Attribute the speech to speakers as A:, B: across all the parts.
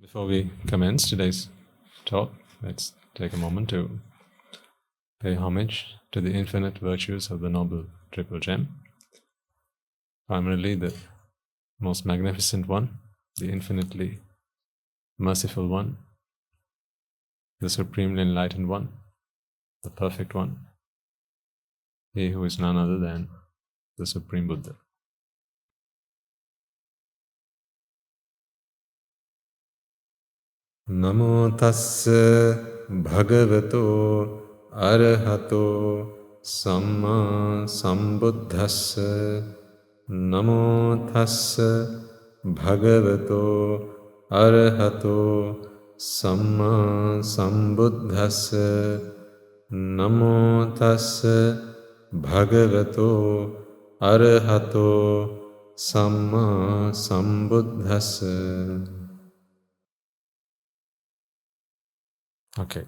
A: Before we commence today's talk, let's take a moment to pay homage to the infinite virtues of the Noble Triple Gem, primarily the most magnificent one, the infinitely merciful one, the supremely enlightened one, the perfect one, he who is none other than the Supreme Buddha. Namo tassa bhagavato arahato samma sambuddhassa. Namo tassa bhagavato arahato samma sambuddhassa. Namo tassa bhagavato arahato samma sambuddhassa. Okay.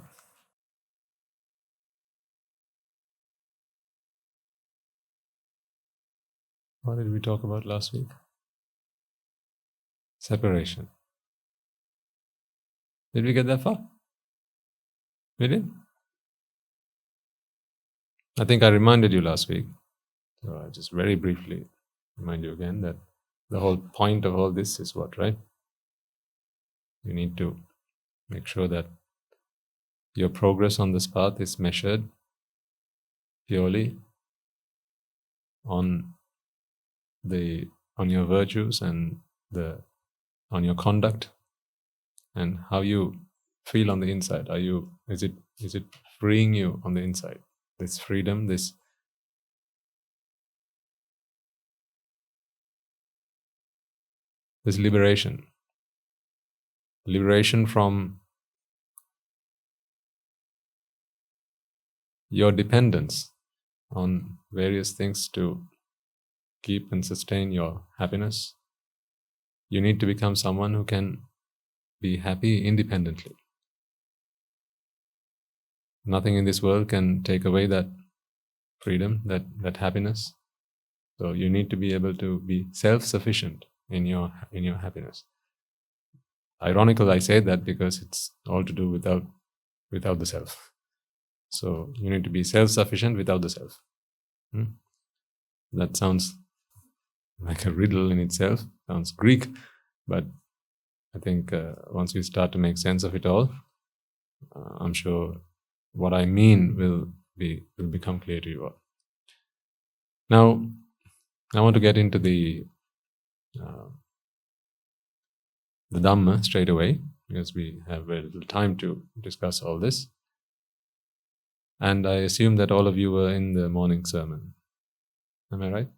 A: What did we talk about last week? Separation. Did we get that far? We did? I think I reminded you last week. So I just very briefly remind you again that the whole point of all this is what, right? You need to make sure that your progress on this path is measured purely on your virtues and on your conduct and how you feel on the inside. Is it freeing you on the inside? This freedom, this liberation from your dependence on various things to keep and sustain your happiness. You need to become someone who can be happy independently. Nothing in this world can take away that freedom, that happiness. So you need to be able to be self-sufficient in your happiness. Ironical, I say that because it's all to do without the self. So you need to be self-sufficient without the self. That sounds like a riddle in itself, sounds Greek, but I think once we start to make sense of it all, I'm sure what I mean will become clear to you all. Now, I want to get into the Dhamma straight away, because we have very little time to discuss all this. And I assume that all of you were in the morning sermon. Am I right?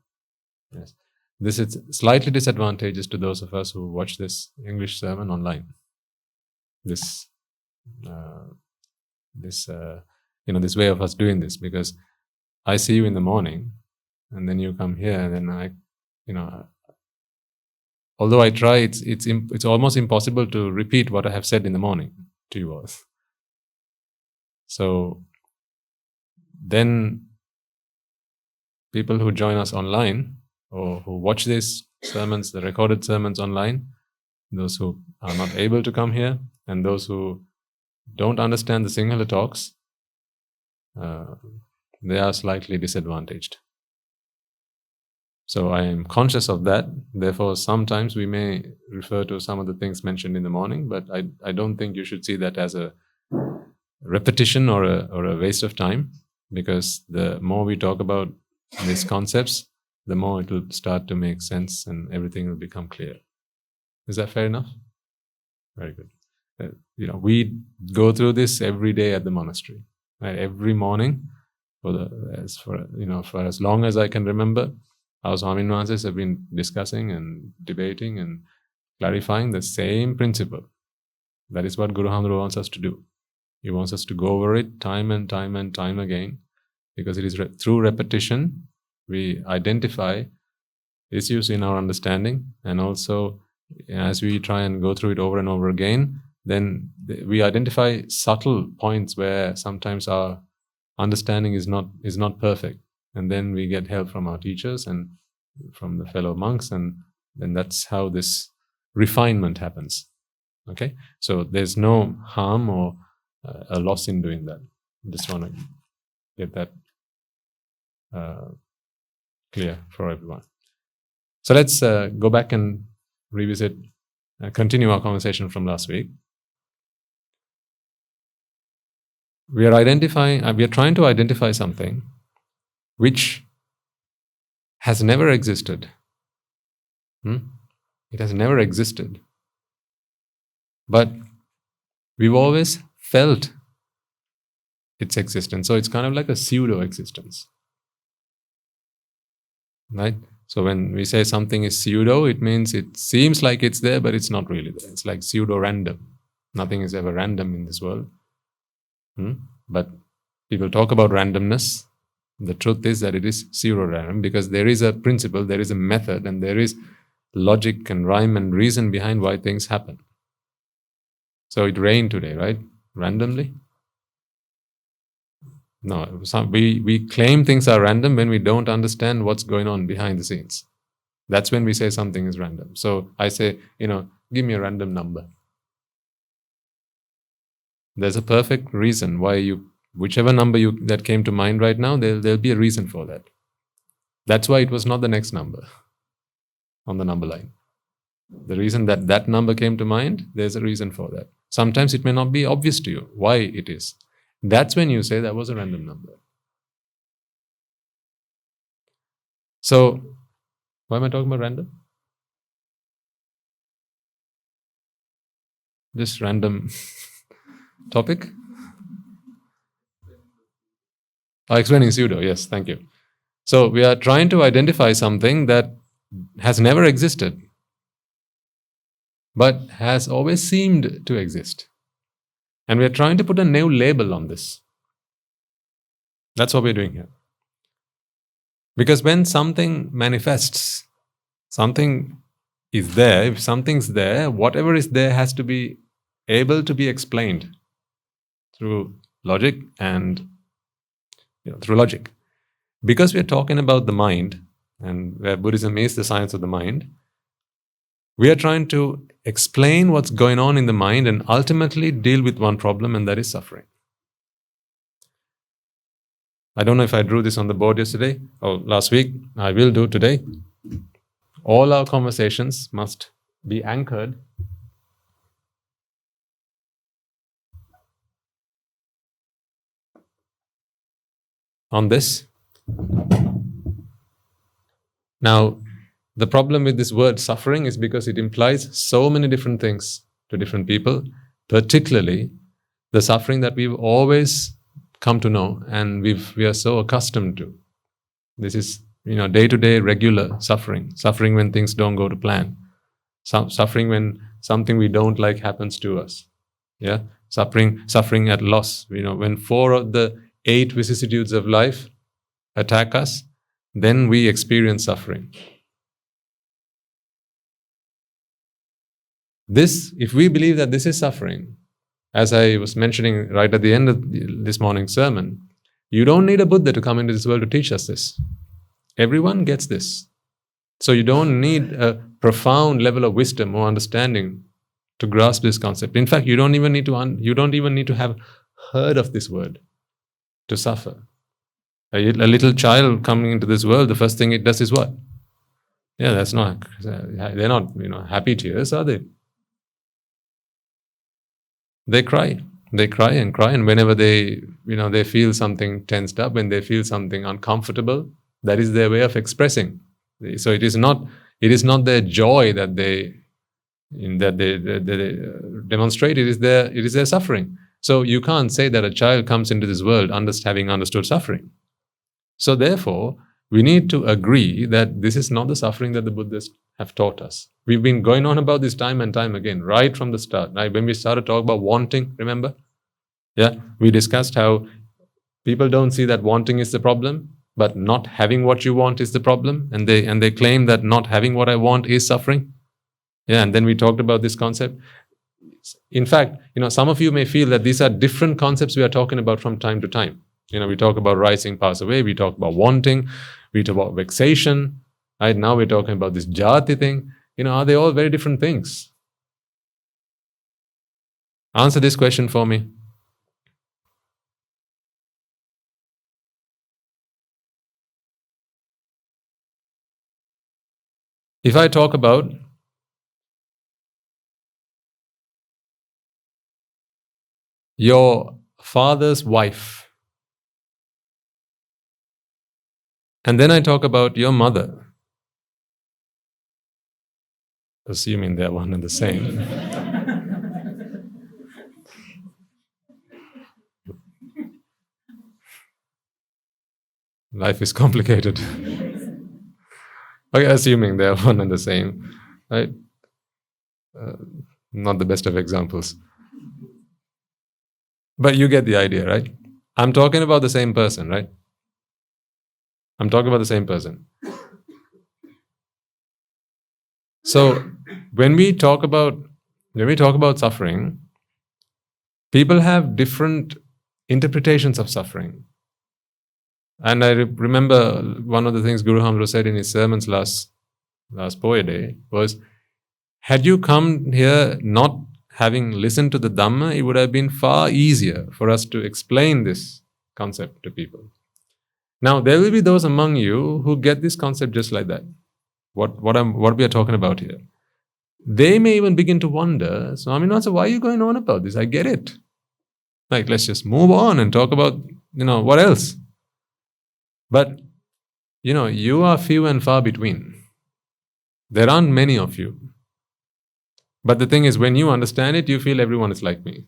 A: Yes. This is slightly disadvantageous to those of us who watch this English sermon online. This way of us doing this, because I see you in the morning, and then you come here, and then although I try, it's almost impossible to repeat what I have said in the morning to you all. So then people who join us online or who watch these sermons, the recorded sermons online, those who are not able to come here and those who don't understand the Sinhala talks, they are slightly disadvantaged. So I am conscious of that. Therefore, sometimes we may refer to some of the things mentioned in the morning, but I don't think you should see that as a repetition or a waste of time, because the more we talk about these concepts, the more it will start to make sense and everything will become clear. Is that fair enough? Very good. We go through this every day at the monastery, right? Every morning, for as long as I can remember, our Swamin Vansas have been discussing and debating and clarifying the same principle. That is what Guru Hamdru wants us to do. He wants us to go over it time and time and time again, because it is through repetition we identify issues in our understanding, and also as we try and go through it over and over again, then we identify subtle points where sometimes our understanding is not perfect, and then we get help from our teachers and from the fellow monks, and then that's how this refinement happens. Okay? So there's no harm or a loss in doing that. Just want to get that clear for everyone. So let's go back and revisit, continue our conversation from last week. We are trying to identify something which has never existed. It has never existed. But we've always felt its existence. So it's kind of like a pseudo-existence. Right? So when we say something is pseudo, it means it seems like it's there, but it's not really there. It's like pseudo-random. Nothing is ever random in this world. But people talk about randomness. The truth is that it is pseudo-random because there is a principle, there is a method, and there is logic and rhyme and reason behind why things happen. So it rained today, right? Randomly? No, we claim things are random when we don't understand what's going on behind the scenes. That's when we say something is random. So I say, give me a random number. There's a perfect reason why whichever number that came to mind right now, there'll be a reason for that. That's why it was not the next number on the number line. The reason that number came to mind, there's a reason for that. Sometimes it may not be obvious to you why it is. That's when you say that was a random number. So, why am I talking about random? Just random topic? Explaining pseudo, yes, thank you. So, we are trying to identify something that has never existed, but has always seemed to exist. And we are trying to put a new label on this. That's what we're doing here. Because when something manifests, something is there. If something's there, whatever is there has to be able to be explained through logic and through logic. Because we're talking about the mind, and where Buddhism is the science of the mind, we are trying to explain what's going on in the mind and ultimately deal with one problem, and that is suffering. I don't know if I drew this on the board yesterday or last week. I will do today. All our conversations must be anchored on this. Now, the problem with this word suffering is because it implies so many different things to different people, particularly the suffering that we've always come to know and we are so accustomed to. This is day-to-day regular suffering when things don't go to plan, suffering when something we don't like happens to us, suffering at loss. When 4 of the 8 vicissitudes of life attack us, then we experience suffering. If we believe that this is suffering, as I was mentioning right at the end of this morning's sermon, you don't need a Buddha to come into this world to teach us this. Everyone gets this. So you don't need a profound level of wisdom or understanding to grasp this concept. In fact, you don't even need to have heard of this word to suffer. A little child coming into this world, the first thing it does is what? They're not happy tears, are they? They cry and cry, and whenever they feel something tensed up, when they feel something uncomfortable, that is their way of expressing. So it is not their joy that they demonstrate. It is their suffering. So you can't say that a child comes into this world having understood suffering. So therefore, we need to agree that this is not the suffering that the Buddhists have taught us. We've been going on about this time and time again, right from the start. Right? When we started talking about wanting, remember? We discussed how people don't see that wanting is the problem, but not having what you want is the problem, and they claim that not having what I want is suffering. And then we talked about this concept. In fact, some of you may feel that these are different concepts we are talking about from time to time. We talk about rising, pass away. We talk about wanting. We talk about vexation. Right now we're talking about this jati thing. Are they all very different things? Answer this question for me. If I talk about your father's wife, and then I talk about your mother, assuming they're one and the same, life is complicated. Okay, assuming they're one and the same, right? Not the best of examples. But you get the idea, right? I'm talking about the same person, right? I'm talking about the same person. So when we talk about suffering, people have different interpretations of suffering. And I remember one of the things Guru Hamro said in his sermons last Poya Day was, had you come here not having listened to the Dhamma, it would have been far easier for us to explain this concept to people. Now, there will be those among you who get this concept just like that. What we are talking about here. They may even begin to wonder, Swaminatha, why are you going on about this? I get it. Like, let's just move on and talk about, what else? But, you are few and far between. There aren't many of you. But the thing is, when you understand it, you feel everyone is like me.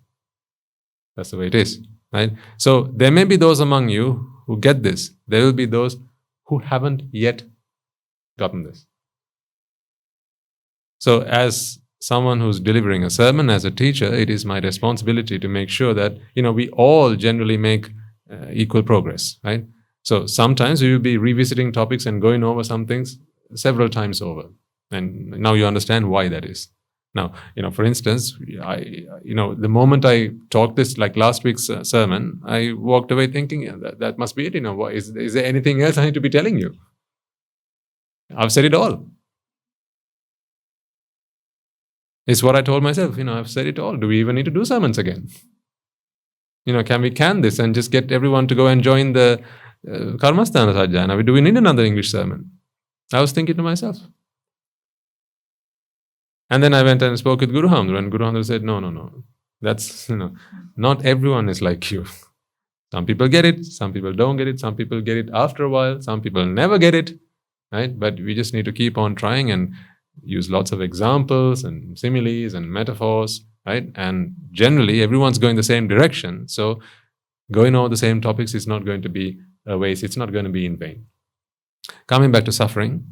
A: That's the way it is, right? So there may be those among you who get this. There will be those who haven't yet gotten this. So as someone who's delivering a sermon, as a teacher, it is my responsibility to make sure that, we all generally make equal progress, right? So sometimes we will be revisiting topics and going over some things several times over. And now you understand why that is. Now, for instance, the moment I talked this, like last week's sermon, I walked away thinking, that must be it. Is there anything else I need to be telling you? I've said it all. It's what I told myself. I've said it all. Do we even need to do sermons again? Can we can this and just get everyone to go and join the Karmasthana Sajjana? Do we need another English sermon? I was thinking to myself. And then I went and spoke with Guru Hamdra, and Guru Hamdra said, no. That's, not everyone is like you. Some people get it, some people don't get it, some people get it after a while, some people never get it, right? But we just need to keep on trying and use lots of examples and similes and metaphors, right? And generally, everyone's going the same direction. So going over the same topics is not going to be a waste. It's not going to be in vain. Coming back to suffering.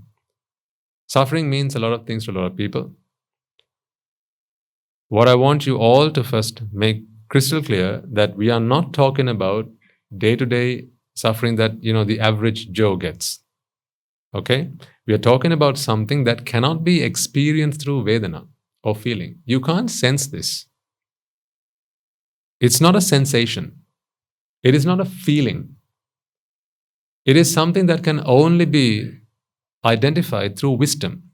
A: Suffering means a lot of things to a lot of people. What I want you all to first make crystal clear that we are not talking about day-to-day suffering that, the average Joe gets. Okay? We are talking about something that cannot be experienced through Vedana or feeling. You can't sense this. It's not a sensation. It is not a feeling. It is something that can only be identified through wisdom.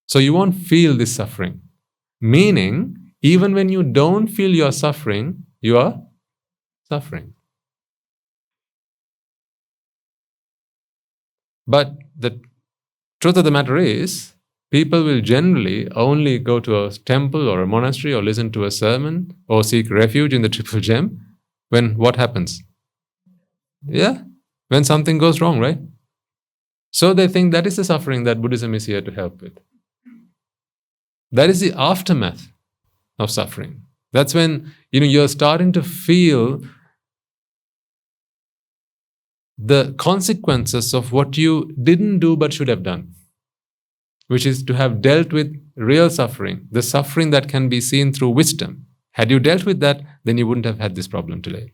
A: So you won't feel this suffering. Meaning, even when you don't feel you are suffering, you are suffering. But the truth of the matter is, people will generally only go to a temple or a monastery or listen to a sermon or seek refuge in the Triple Gem when what happens? Yeah, when something goes wrong, right? So they think that is the suffering that Buddhism is here to help with. That is the aftermath of suffering. That's when, you're starting to feel the consequences of what you didn't do but should have done, which is to have dealt with real suffering, the suffering that can be seen through wisdom. Had you dealt with that, then you wouldn't have had this problem today.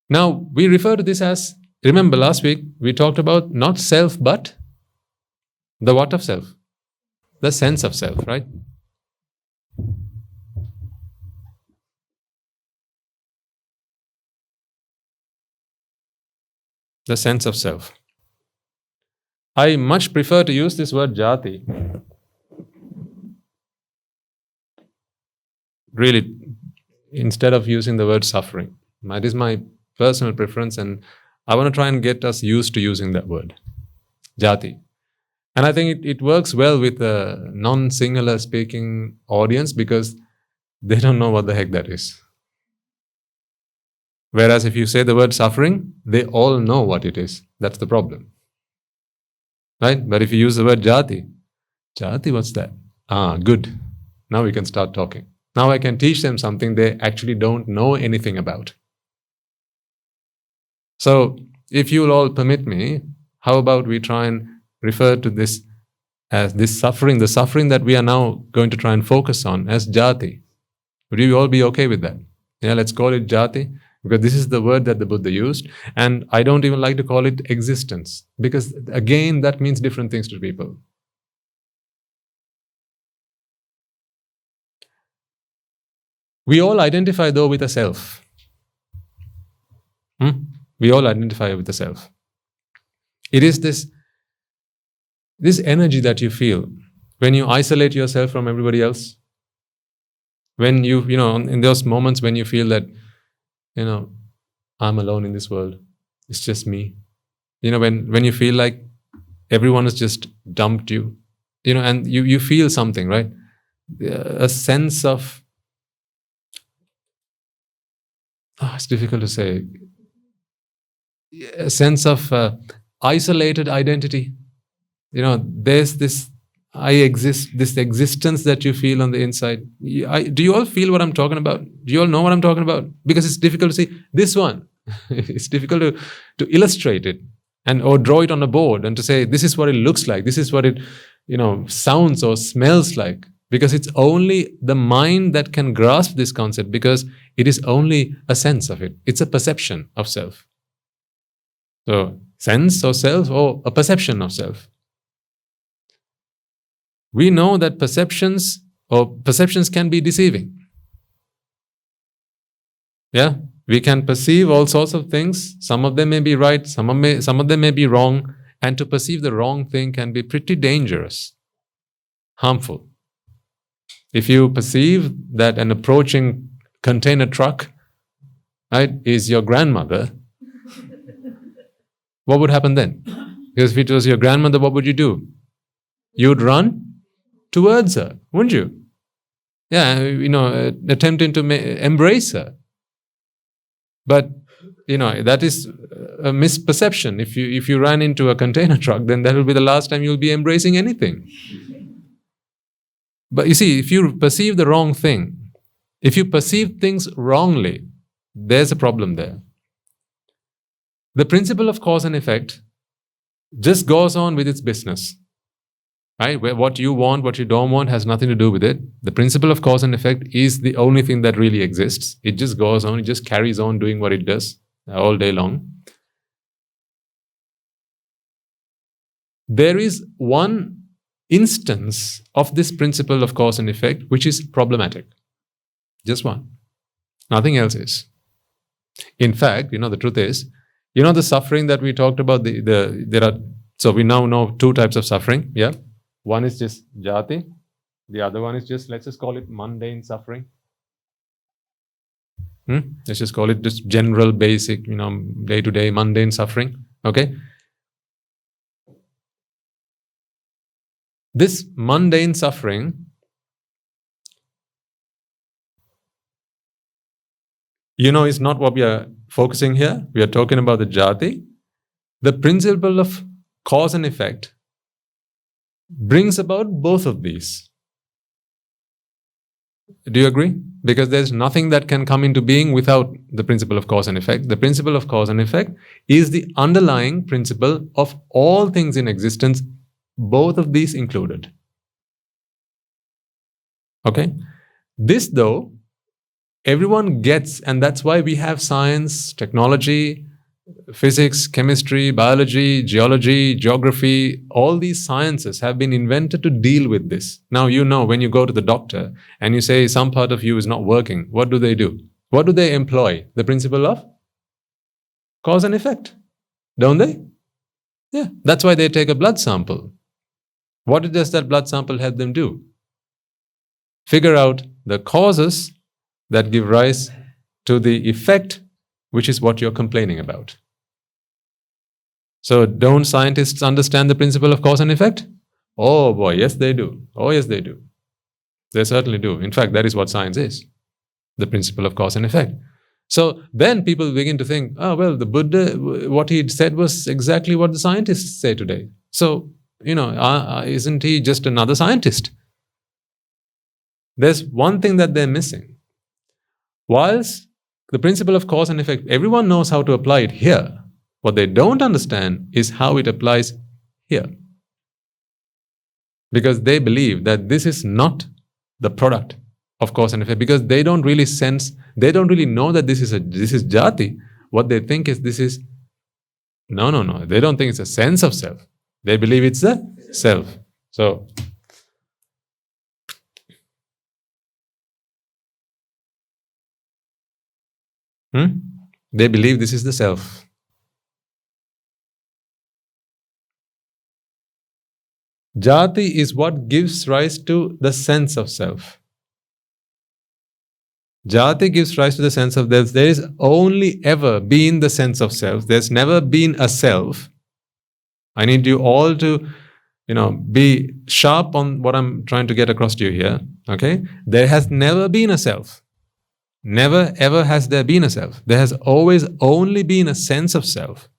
A: Now, we refer to this as, remember last week, we talked about not self, but the what of self? The sense of self, right? The sense of self. I much prefer to use this word jati. really, instead of using the word suffering. That is my personal preference, and I want to try and get us used to using that word, Jati. And I think it works well with a non-Sinhala speaking audience because they don't know what the heck that is. Whereas if you say the word suffering, they all know what it is. That's the problem. Right? But if you use the word Jati, what's that? Good. Now we can start talking. Now I can teach them something they actually don't know anything about. So, if you'll all permit me, how about we try and refer to this as this suffering, the suffering that we are now going to try and focus on as Jati. Would you all be okay with that? Yeah, let's call it Jati, because this is the word that the Buddha used. And I don't even like to call it existence, because again, that means different things to people. We all identify though with a self. We all identify with the self. It is this energy that you feel when you isolate yourself from everybody else. When you in those moments when you feel that, I'm alone in this world. It's just me. When you feel like everyone has just dumped you, and you feel something, right? A sense of, it's difficult to say, a sense of isolated identity. There's this this existence that you feel on the inside. Do you all feel what I'm talking about? Do you all know what I'm talking about? Because it's difficult to see this one. It's difficult to illustrate it or draw it on a board and to say, this is what it looks like. This is what it, sounds or smells like. Because it's only the mind that can grasp this concept, because it is only a sense of it. It's a perception of self. So, sense or self or a perception of self. We know that perceptions can be deceiving. Yeah, we can perceive all sorts of things. Some of them may be right, some of them may be wrong. And to perceive the wrong thing can be pretty dangerous, harmful. If you perceive that an approaching container truck, right, is your grandmother, what would happen then? Because if it was your grandmother, what would you do? You'd run towards her, wouldn't you? Yeah, attempting to embrace her. But, that is a misperception. If you ran into a container truck, then that will be the last time you'll be embracing anything. But you see, if you perceive the wrong thing, if you perceive things wrongly, there's a problem there. The principle of cause and effect just goes on with its business. Right? Where what you want, what you don't want has nothing to do with it. The principle of cause and effect is the only thing that really exists. It just goes on, it just carries on doing what it does all day long. There is one instance of this principle of cause and effect which is problematic. Just one. Nothing else is. In fact, the truth is, the suffering that we talked about, so we now know two types of suffering, yeah? One is just Jati, the other one is just, let's just call it mundane suffering. Let's just call it just general, basic, day-to-day mundane suffering, okay? This mundane suffering, is not what we are focusing here. We are talking about the Jati. The principle of cause and effect brings about both of these. Do you agree? Because there's nothing that can come into being without the principle of cause and effect. The principle of cause and effect is the underlying principle of all things in existence, both of these included. Okay? This, though, everyone gets, and that's why we have science, technology, physics, chemistry, biology, geology, geography. All these sciences have been invented to deal with this. Now, when you go to the doctor and you say some part of you is not working, what do they do? What do they employ? The principle of cause and effect, don't they? Yeah, that's why they take a blood sample. What does that blood sample help them do? Figure out the causes that give rise to the effect, which is what you're complaining about. So don't scientists understand the principle of cause and effect? Oh boy, yes they do. Oh yes they do. They certainly do. In fact, that is what science is. The principle of cause and effect. So then people begin to think, oh well, the Buddha, what he said was exactly what the scientists say today. So, isn't he just another scientist? There's one thing that they're missing. Whilst the principle of cause and effect, everyone knows how to apply it here. What they don't understand is how it applies here. Because they believe that this is not the product of cause and effect, because they don't really know that this is jati. What they think is this is, no. They don't think it's a sense of self. They believe it's the self. So, they believe this is the self. Jati is what gives rise to the sense of self. Jati gives rise to the sense of self. There is only ever been the sense of self. There's never been a self. I need you all to, be sharp on what I'm trying to get across to you here. Okay? There has never been a self. Never ever has there been a self. There has always only been a sense of self.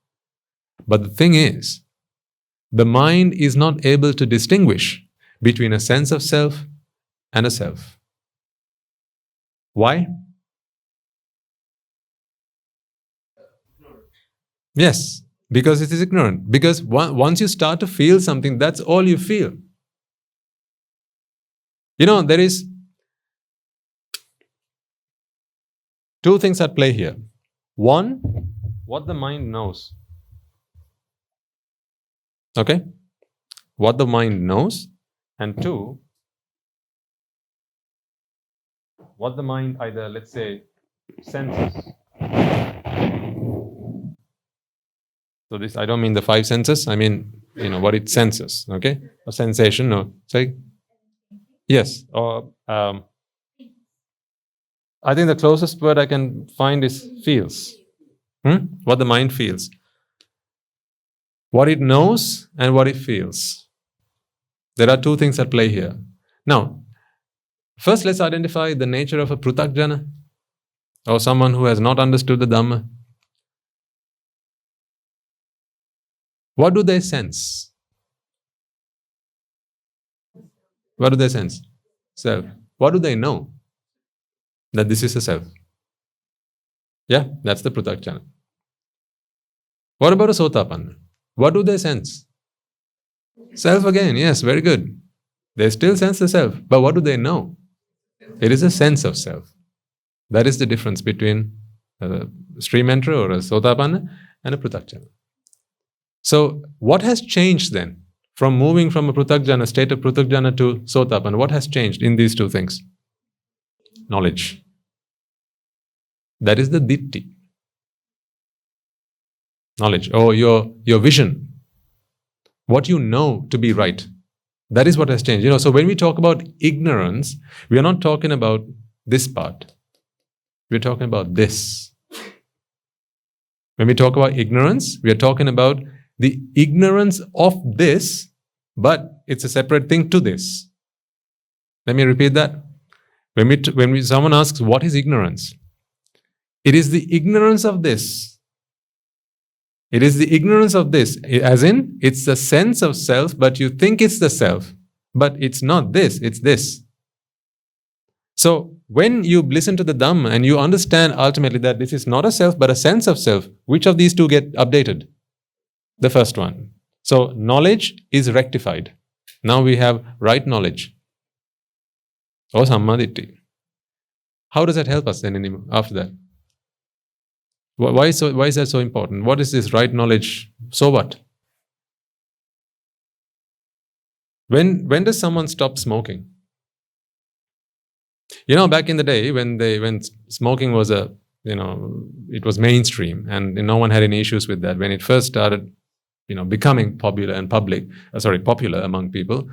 A: But the thing is, the mind is not able to distinguish between a sense of self and a self. Why? Yes, because it is ignorant. Because once you start to feel something, that's all you feel. There is two things at play here. One, what the mind knows. Okay? What the mind knows. And two, what the mind either, let's say, senses. So this, I don't mean the five senses, I mean, what it senses, okay? A sensation, no, say? Yes, or I think the closest word I can find is feels. What the mind feels. What it knows and what it feels. There are two things at play here. Now, first let's identify the nature of a prutakjana, or someone who has not understood the Dhamma. What do they sense? What do they sense? Self. What do they know? That this is a self. Yeah, that's the prutakjana. What about a sotapanna? What do they sense? Self again, yes, very good. They still sense the self, but what do they know? It is a sense of self. That is the difference between a stream enterer or a sotapanna and a prutakjana. So, what has changed then from moving from a prutakjana, state of prutakjana to sotapanna? What has changed in these two things? Knowledge. That is the ditti. Knowledge, or your vision. What you know to be right. That is what has changed. So when we talk about ignorance, we are not talking about this part. We're talking about this. When we talk about ignorance, we are talking about the ignorance of this, but it's a separate thing to this. Let me repeat that. When someone asks, what is ignorance? It is the ignorance of this. It is the ignorance of this, as in, it's the sense of self, but you think it's the self. But it's not this, it's this. So, when you listen to the Dhamma and you understand ultimately that this is not a self, but a sense of self, which of these two get updated? The first one. So, knowledge is rectified. Now we have right knowledge. Or sammaditthi. How does that help us then after that? Why is that so important? What is this right knowledge? So what? When does someone stop smoking? Back in the day when smoking was it was mainstream and no one had any issues with that. When it first started, becoming popular and popular among people,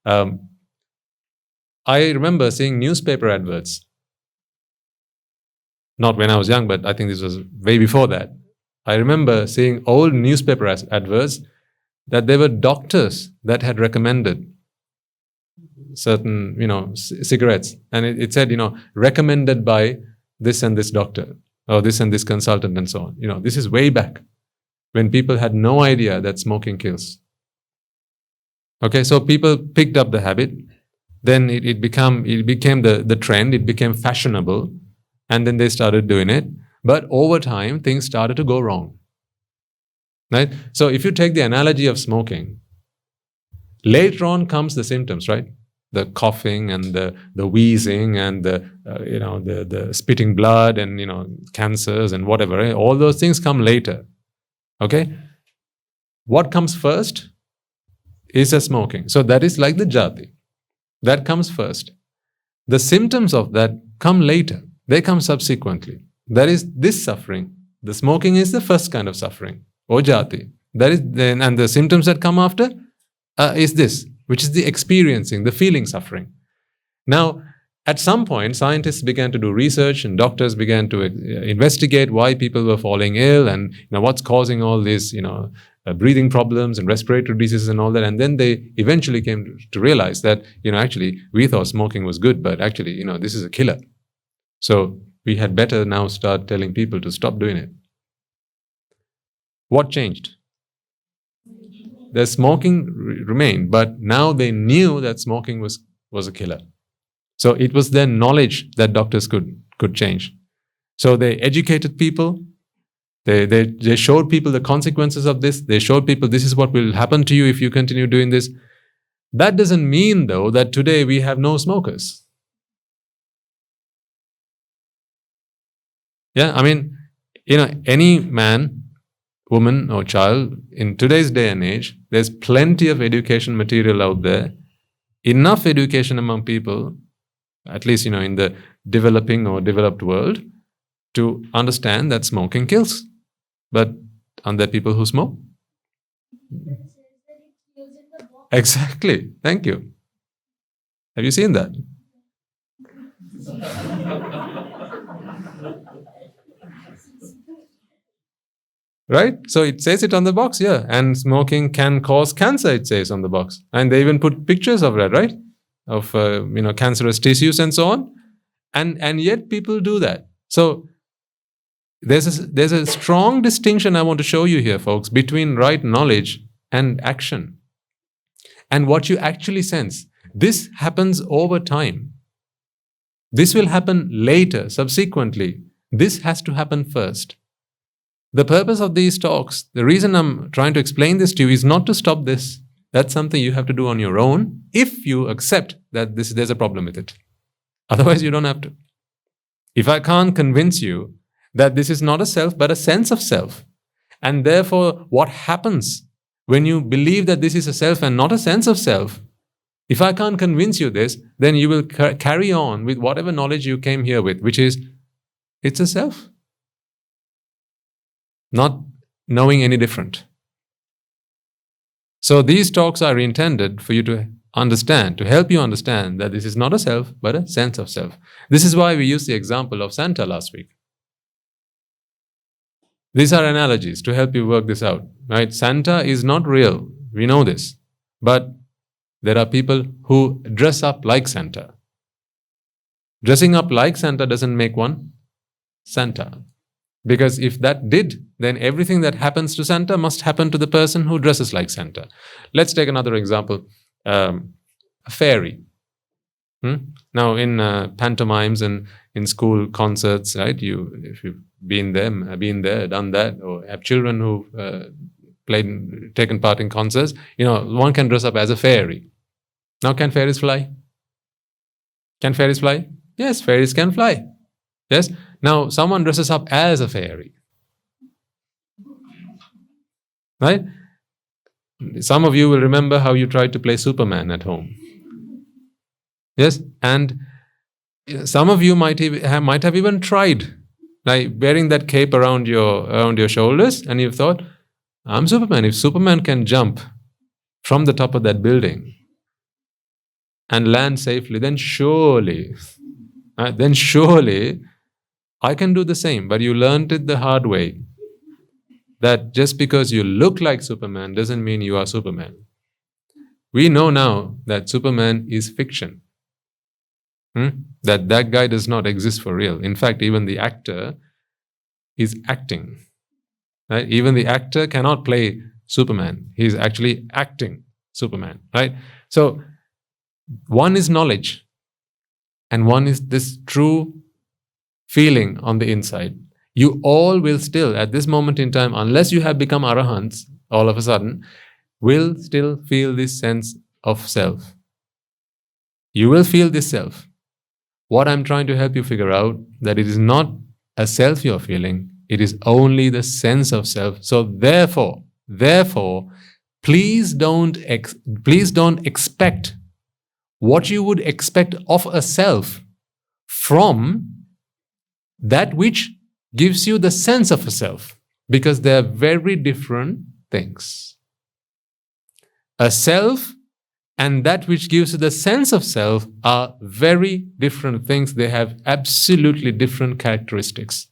A: I remember seeing newspaper adverts Not when I was young, but I think this was way before that. I remember seeing old newspaper adverts that there were doctors that had recommended certain, cigarettes. And it said, recommended by this and this doctor, or this and this consultant, and so on. This is way back when people had no idea that smoking kills. Okay, so people picked up the habit. Then it became the trend. It became fashionable. And then they started doing it. But over time, things started to go wrong. Right? So if you take the analogy of smoking, later on comes the symptoms, right? The coughing and the wheezing and the spitting blood and cancers and whatever. Right? All those things come later. Okay? What comes first is the smoking. So that is like the jati. That comes first. The symptoms of that come later. They come subsequently. That is this suffering. The smoking is the first kind of suffering, or jati. That is, and the symptoms that come after is this, which is the experiencing, the feeling suffering. Now, at some point, scientists began to do research and doctors began to investigate why people were falling ill and what's causing all these, breathing problems and respiratory diseases and all that. And then they eventually came to realize that, actually, we thought smoking was good, but actually, this is a killer. So we had better now start telling people to stop doing it. What changed? The smoking remained, but now they knew that smoking was a killer. So it was their knowledge that doctors could change. So they educated people. They showed people the consequences of this. They showed people this is what will happen to you if you continue doing this. That doesn't mean, though, that today we have no smokers. Yeah, I mean, any man, woman or child in today's day and age, there's plenty of education material out there. Enough education among people, at least, in the developing or developed world, to understand that smoking kills. But aren't there people who smoke? Exactly. Thank you. Have you seen that? Right? So it says it on the box, yeah. And smoking can cause cancer, it says on the box. And they even put pictures of that, right? Of, cancerous tissues and so on. And yet people do that. So there's a strong distinction I want to show you here, folks, between right knowledge and action. And what you actually sense. This happens over time. This will happen later, subsequently. This has to happen first. The purpose of these talks, the reason I'm trying to explain this to you is not to stop this. That's something you have to do on your own if you accept that there's a problem with it. Otherwise, you don't have to. If I can't convince you that this is not a self but a sense of self, and therefore what happens when you believe that this is a self and not a sense of self, if I can't convince you this, then you will carry on with whatever knowledge you came here with, which is, it's a self. Not knowing any different. So these talks are intended for you to understand, to help you understand that this is not a self, but a sense of self. This is why we used the example of Santa last week. These are analogies to help you work this out, right? Santa is not real. We know this. But there are people who dress up like Santa. Dressing up like Santa doesn't make one Santa. Because if that did, then everything that happens to Santa must happen to the person who dresses like Santa. Let's take another example. A fairy. Now, in pantomimes and in school concerts, right? If you've been there, done that, or have children who taken part in concerts, one can dress up as a fairy. Now, can fairies fly? Can fairies fly? Yes, fairies can fly. Yes. Now, someone dresses up as a fairy. Right? Some of you will remember how you tried to play Superman at home. Yes? And some of you might have even tried, like wearing that cape around your shoulders, and you've thought, I'm Superman. If Superman can jump from the top of that building and land safely, then surely I can do the same, but you learned it the hard way. That just because you look like Superman doesn't mean you are Superman. We know now that Superman is fiction. That guy does not exist for real. In fact, even the actor is acting. Right? Even the actor cannot play Superman. He's actually acting Superman. Right? So one is knowledge, and one is this true feeling on the inside. You all will still, at this moment in time, unless you have become arahants, all of a sudden, will still feel this sense of self. You will feel this self. What I'm trying to help you figure out, that it is not a self you're feeling, it is only the sense of self. So therefore, please don't expect what you would expect of a self from that which gives you the sense of a self, because they are very different things. A self and that which gives you the sense of self are very different things. They have absolutely different characteristics.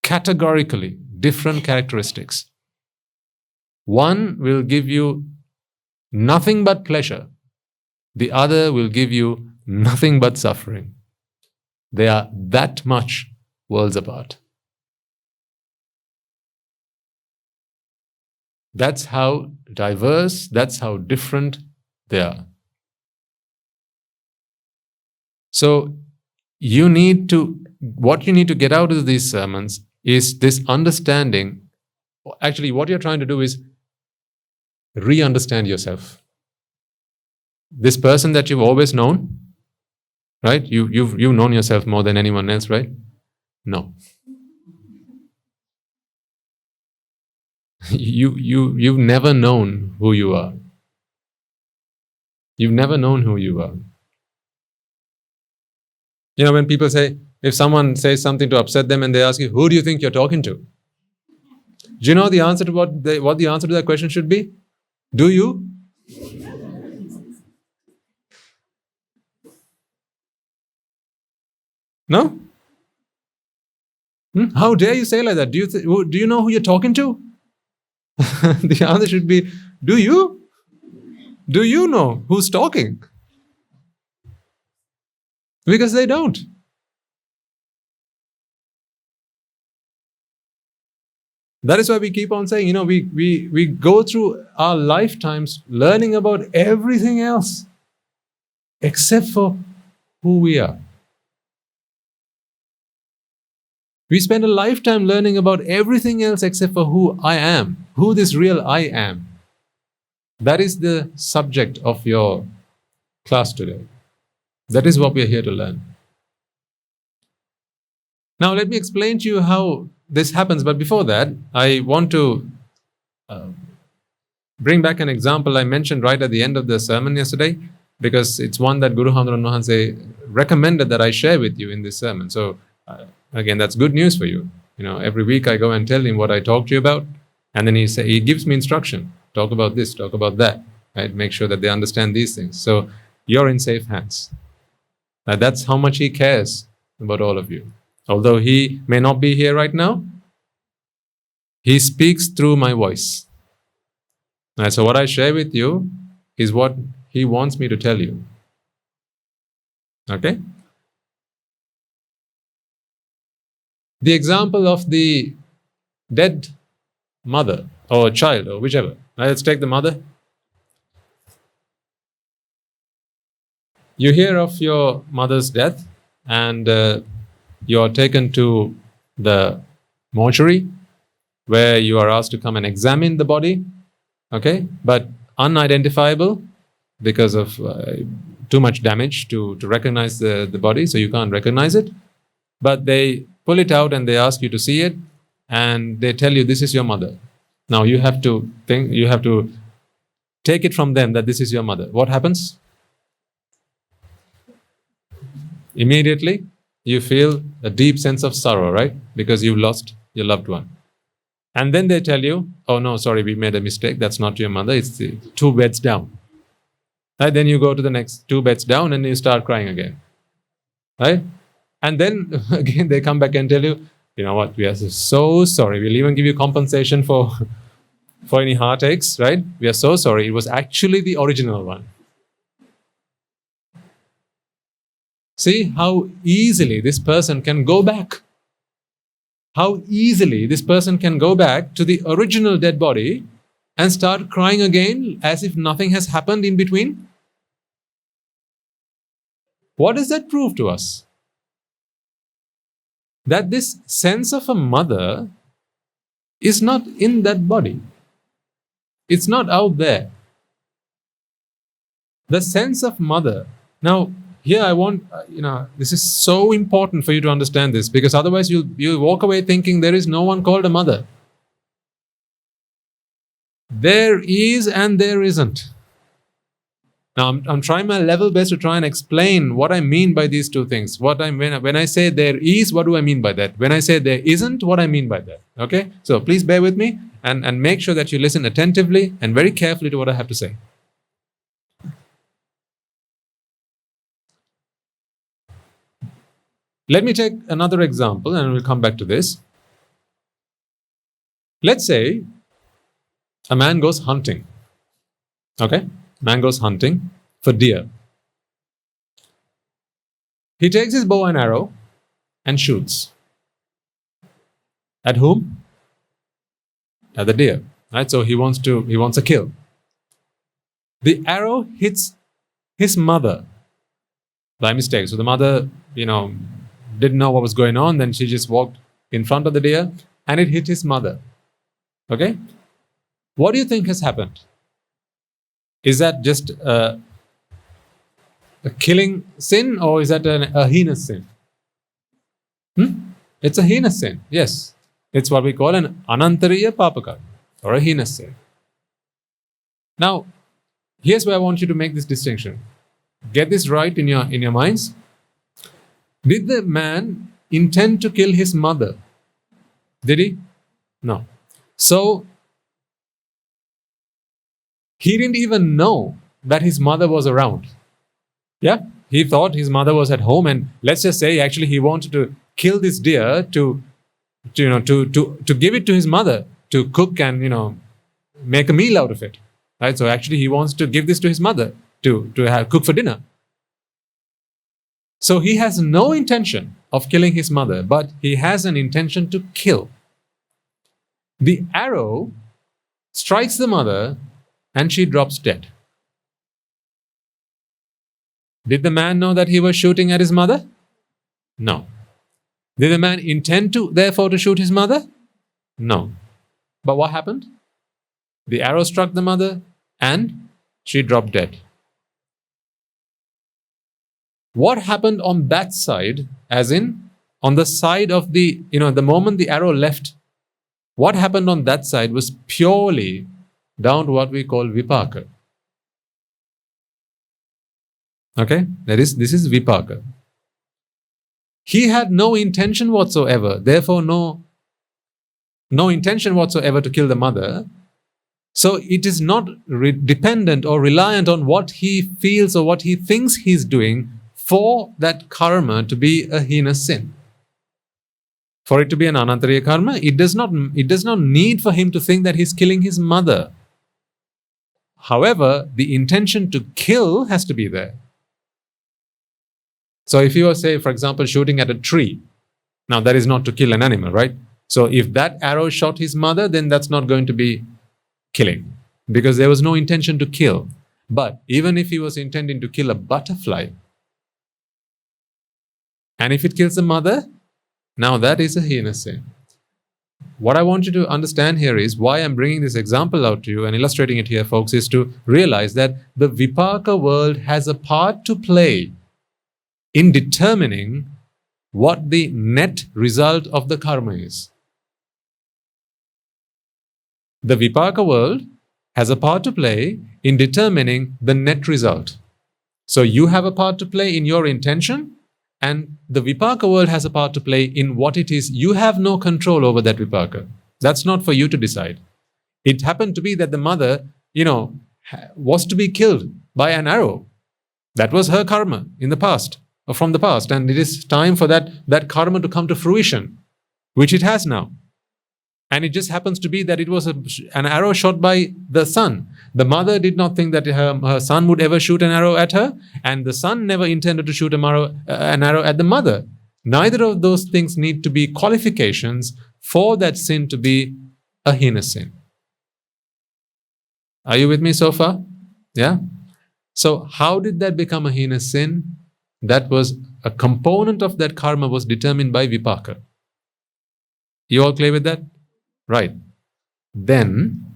A: Categorically different characteristics. One will give you nothing but pleasure. The other will give you nothing but suffering. They are that much worlds apart. That's how diverse, that's how different they are. So what you need to get out of these sermons is this understanding. Actually, what you're trying to do is re-understand yourself. This person that you've always known, right? You've known yourself more than anyone else, right? No. You've never known who you are. You've never known who you are. You know, when people say, if someone says something to upset them and they ask you, who do you think you're talking to? Do you know the answer to what the answer to that question should be? Do you? No? How dare you say like that? Do you know who you're talking to? The answer should be, do you? Do you know who's talking? Because they don't. That is why we keep on saying, we go through our lifetimes learning about everything else except for who we are. We spend a lifetime learning about everything else except for who I am, who this real I am. That is the subject of your class today. That is what we are here to learn. Now let me explain to you how this happens, but before that, I want to bring back an example I mentioned right at the end of the sermon yesterday, because it's one that Guru Hamdan Mahanse recommended that I share with you in this sermon. So again, that's good news for you. Every week I go and tell him what I talked to you about, and then he gives me instruction. Talk about this, talk about that, right? Make sure that they understand these things. So you're in safe hands. That's how much he cares about all of you. Although he may not be here right now, he speaks through my voice. So what I share with you is what he wants me to tell you. Okay? The example of the dead mother or child or whichever. Let's take the mother. You hear of your mother's death and you're taken to the mortuary where you are asked to come and examine the body, okay? But unidentifiable because of too much damage to recognize the body, so you can't recognize it. But they pull it out and they ask you to see it, and they tell you this is your mother. Now you have to take it from them that this is your mother. What happens? Immediately, you feel a deep sense of sorrow, right? Because you've lost your loved one. And then they tell you, oh no, sorry, we made a mistake. That's not your mother. It's 2 beds down. Right? Then you go to the next 2 beds down and you start crying again. Right? And then again, they come back and tell you, you know what, we are so sorry. We'll even give you compensation for any heartaches, right? We are so sorry. It was actually the original one. See how easily this person can go back. How easily this person can go back to the original dead body and start crying again as if nothing has happened in between. What does that prove to us? That this sense of a mother is not in that body. It's not out there. The sense of mother. Now, here I want, this is so important for you to understand this, because otherwise you'll walk away thinking there is no one called a mother. There is and there isn't. Now, I'm trying my level best to try and explain what I mean by these two things. When I say there is, what do I mean by that? When I say there isn't, what I mean by that? Okay? So please bear with me and make sure that you listen attentively and very carefully to what I have to say. Let me take another example and we'll come back to this. Let's say a man goes hunting. Okay? Man goes hunting for deer. He takes his bow and arrow and shoots. At whom? At the deer. Right? So he wants a kill. The arrow hits his mother by mistake. So the mother, didn't know what was going on. Then she just walked in front of the deer and it hit his mother. Okay? What do you think has happened? Is that just a killing sin, or is that a heinous sin? It's a heinous sin, yes. It's what we call an anantariya papaka, or a heinous sin. Now, here's where I want you to make this distinction. Get this right in your minds. Did the man intend to kill his mother? Did he? No. So, he didn't even know that his mother was around. Yeah? He thought his mother was at home, and let's just say actually he wanted to kill this deer to give it to his mother to cook and make a meal out of it. Right? So actually he wants to give this to his mother to cook for dinner. So he has no intention of killing his mother, but he has an intention to kill. The arrow strikes the mother and she drops dead. Did the man know that he was shooting at his mother? No. Did the man intend therefore to shoot his mother? No. But what happened? The arrow struck the mother and she dropped dead. What happened on that side, as in on the side of the moment the arrow left, what happened on that side was purely down to what we call vipaka. Okay? This is vipaka. He had no intention whatsoever, therefore no intention whatsoever to kill the mother. So it is not dependent or reliant on what he feels or what he thinks he's doing for that karma to be a heinous sin. For it to be an anantariya karma, it does not need for him to think that he's killing his mother. However, the intention to kill has to be there. So if you are, say, for example, shooting at a tree, now that is not to kill an animal, right? So if that arrow shot his mother, then that's not going to be killing, because there was no intention to kill. But even if he was intending to kill a butterfly, and if it kills the mother, now that is a heinous sin. What I want you to understand here is why I'm bringing this example out to you and illustrating it here, folks, is to realize that the vipaka world has a part to play in determining what the net result of the karma is. The vipaka world has a part to play in determining the net result. So you have a part to play in your intention, and the vipaka world has a part to play in what it is. You have no control over that vipaka. That's not for you to decide. It happened to be that the mother, was to be killed by an arrow. That was her karma in the past. from the past, and it is time for that karma to come to fruition, which it has now. And it just happens to be that it was an arrow shot by the son. The mother did not think that her son would ever shoot an arrow at her, and the son never intended to shoot an arrow at the mother. Neither of those things need to be qualifications for that sin to be a heinous sin. Are you with me so far? Yeah? So how did that become a heinous sin? That was a component of that karma was determined by vipaka. You all clear with that? Right. Then,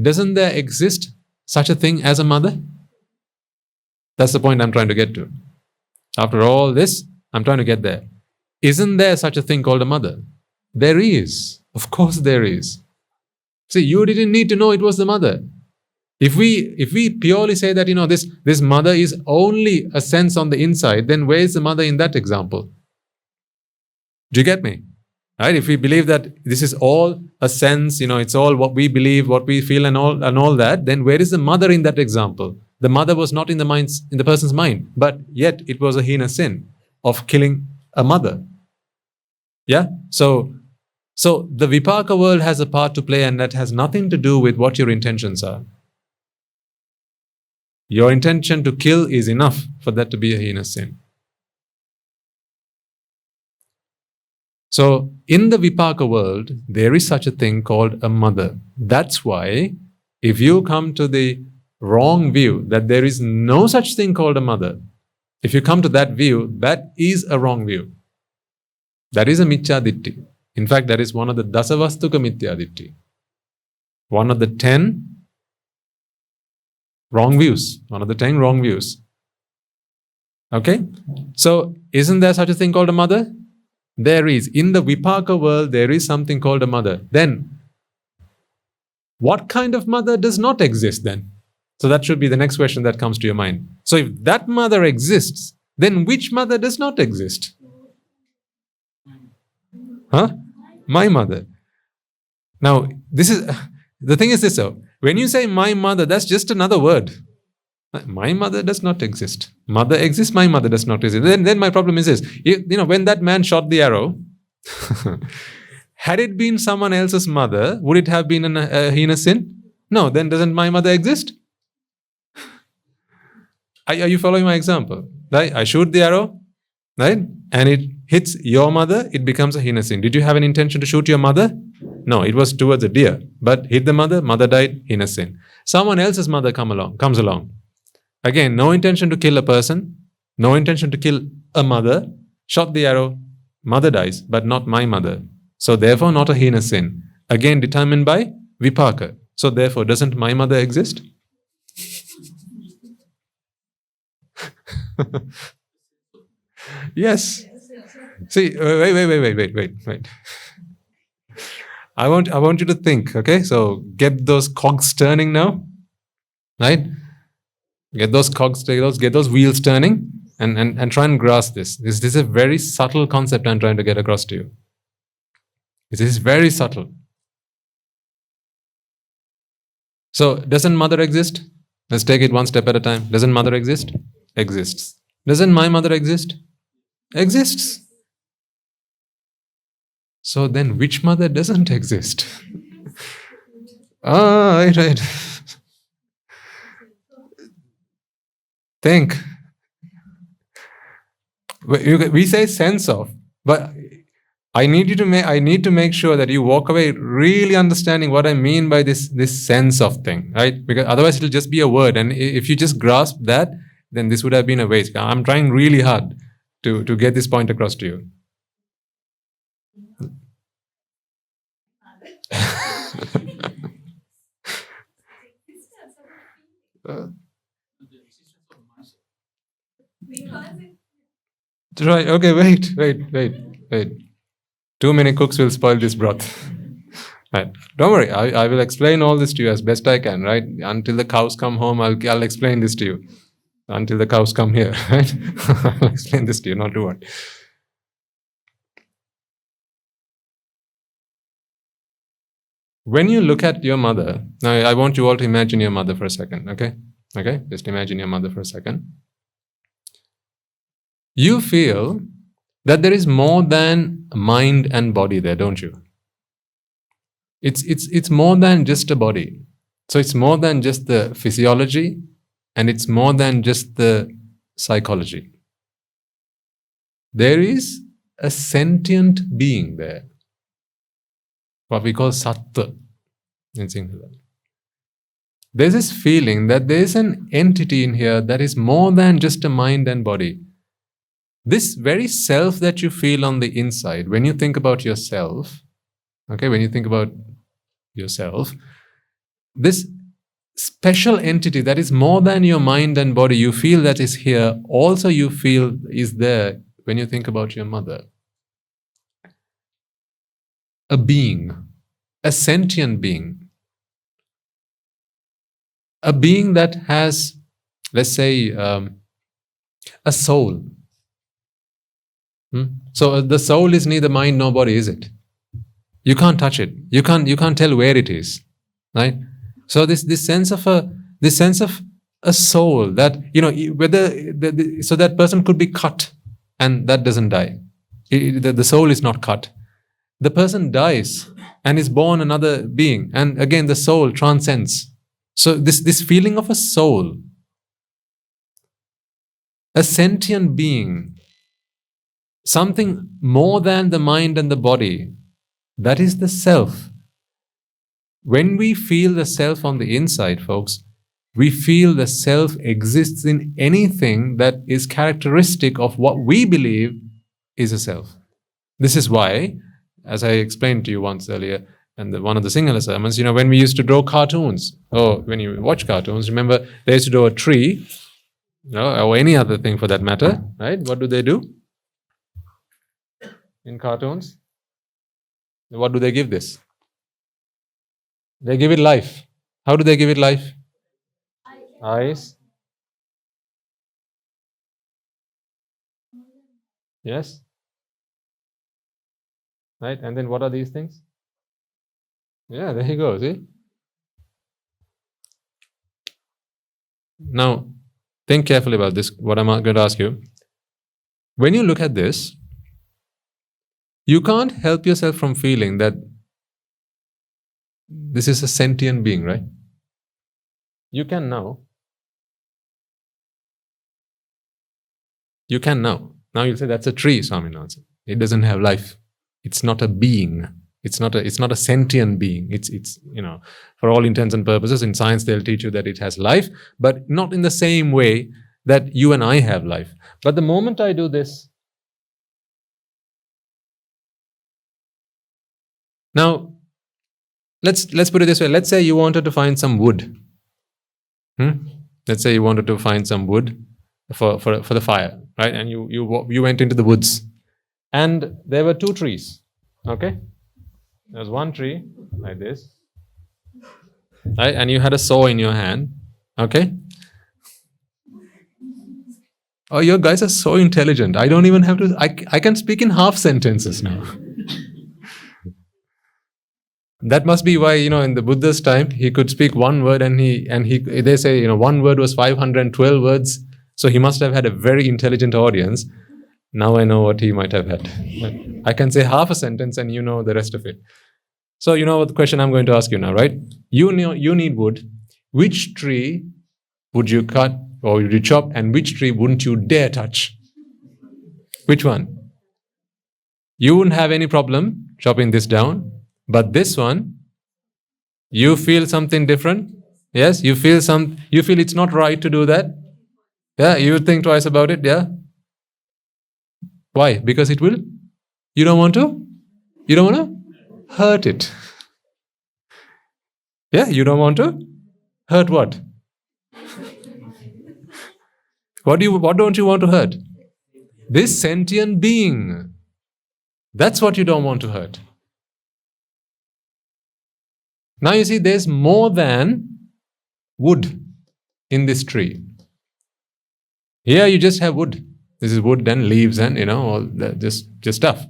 A: doesn't there exist such a thing as a mother? That's the point I'm trying to get to. After all this, I'm trying to get there. Isn't there such a thing called a mother? There is. Of course there is. See, you didn't need to know it was the mother. If we purely say that, this mother is only a sense on the inside, then where is the mother in that example? Do you get me? Right? If we believe that this is all a sense, it's all what we believe, what we feel and all that, then where is the mother in that example? The mother was not in the person's mind, but yet it was a heinous sin of killing a mother. Yeah? So the vipaka world has a part to play, and that has nothing to do with what your intentions are. Your intention to kill is enough for that to be a heinous sin. So, in the vipaka world, there is such a thing called a mother. That's why, if you come to the wrong view that there is no such thing called a mother, if you come to that view, that is a wrong view. That is a mithya ditti. In fact, that is one of the dasavastuka mithya ditti. One of the 10 wrong views. One of the 10 wrong views. Okay? So, isn't there such a thing called a mother? There is. In the vipaka world, there is something called a mother. Then, what kind of mother does not exist then? So that should be the next question that comes to your mind. So if that mother exists, then which mother does not exist? Huh? My mother. Now, the thing is this though. When you say my mother, that's just another word. My mother does not exist. Mother exists, my mother does not exist. Then my problem is this. When that man shot the arrow, had it been someone else's mother, would it have been a heinous sin? No, then doesn't my mother exist? Are you following my example? Right? I shoot the arrow, right? And it hits your mother, it becomes a heinous sin. Did you have an intention to shoot your mother? No, it was towards a deer. But hit the mother died, heinous sin. Someone else's mother comes along. Again, no intention to kill a person, no intention to kill a mother, shot the arrow, mother dies, but not my mother. So therefore not a heinous sin. Again determined by vipaka. So therefore, doesn't my mother exist? Yes. See, wait. I want you to think, okay? So get those cogs turning now, right? Get those cogs, get those wheels turning, and try and grasp this. This is a very subtle concept I'm trying to get across to you. This is very subtle. So, doesn't mother exist? Let's take it one step at a time. Doesn't mother exist? Exists. Doesn't my mother exist? Exists. So then which mother doesn't exist? Right. Think. We say sense of, but I need to make sure that you walk away really understanding what I mean by this sense of thing, right? Because otherwise it'll just be a word, and if you just grasp that, then this would have been a waste. I'm trying really hard to get this point across to you. Right, okay, wait. Too many cooks will spoil this broth. Right. Don't worry, I will explain all this to you as best I can, right? Until the cows come home, I'll explain this to you. Until the cows come here, right? I'll explain this to you, not to worry. When you look at your mother, now I want you all to imagine your mother for a second, okay? Okay, just imagine your mother for a second. You feel that there is more than mind and body there, don't you? It's more than just a body. So it's more than just the physiology, and it's more than just the psychology. There is a sentient being there, what we call sattva in Sinhala. There's this feeling that there's an entity in here that is more than just a mind and body. This very self that you feel on the inside, when you think about yourself, okay, when you think about yourself, this special entity that is more than your mind and body, you feel that is here, also you feel is there when you think about your mother. A being, a sentient being, a being that has, let's say, a soul. So the soul is neither mind nor body, is it? You can't touch it. You can't tell where it is, right? So this sense of a soul that, whether so that person could be cut and that doesn't die. The soul is not cut. The person dies and is born another being, and again the soul transcends. So this feeling of a soul, a sentient being, something more than the mind and the body, that is the self. When we feel the self on the inside, folks, we feel the self exists in anything that is characteristic of what we believe is a self. This is why, as I explained to you once earlier, and one of the Sinhala sermons, when we used to draw cartoons, or when you watch cartoons, remember they used to draw a tree, or any other thing for that matter, right? What do they do in cartoons? What do they give this? They give it life. How do they give it life? Eyes. Yes. Right? And then what are these things? Yeah, there you go, see? Now, think carefully about this, what I'm going to ask you. When you look at this, you can't help yourself from feeling that this is a sentient being, right? You can now. You can now. Now you'll say that's a tree, Swaminathan. It doesn't have life. It's not a being. It's not a sentient being. It's for all intents and purposes, in science they'll teach you that it has life, but not in the same way that you and I have life. But the moment I do this, now let's put it this way. Let's say you wanted to find some wood. Let's say you wanted to find some wood for the fire, right? And you went into the woods, and there were two trees. Okay. There's one tree like this, right? And you had a saw in your hand, okay? Oh, you guys are so intelligent. I don't even have to, I can speak in half sentences now. That must be why, in the Buddha's time, he could speak one word and they say, one word was 512 words. So he must have had a very intelligent audience. Now I know what he might have had. But I can say half a sentence and you know the rest of it. So you know what the question I'm going to ask you now, right? You need wood. Which tree would you cut or would you chop, and which tree wouldn't you dare touch? Which one? You wouldn't have any problem chopping this down, but this one, you feel something different? Yes, you feel it's not right to do that? Yeah, you would think twice about it, yeah? Why? Because it will? You don't want to? You don't want to? Hurt it. Yeah, you don't want to? Hurt what? What don't you want to hurt? This sentient being. That's what you don't want to hurt. Now you see, there's more than wood in this tree. Here you just have wood. This is wood and leaves and, all that, just stuff.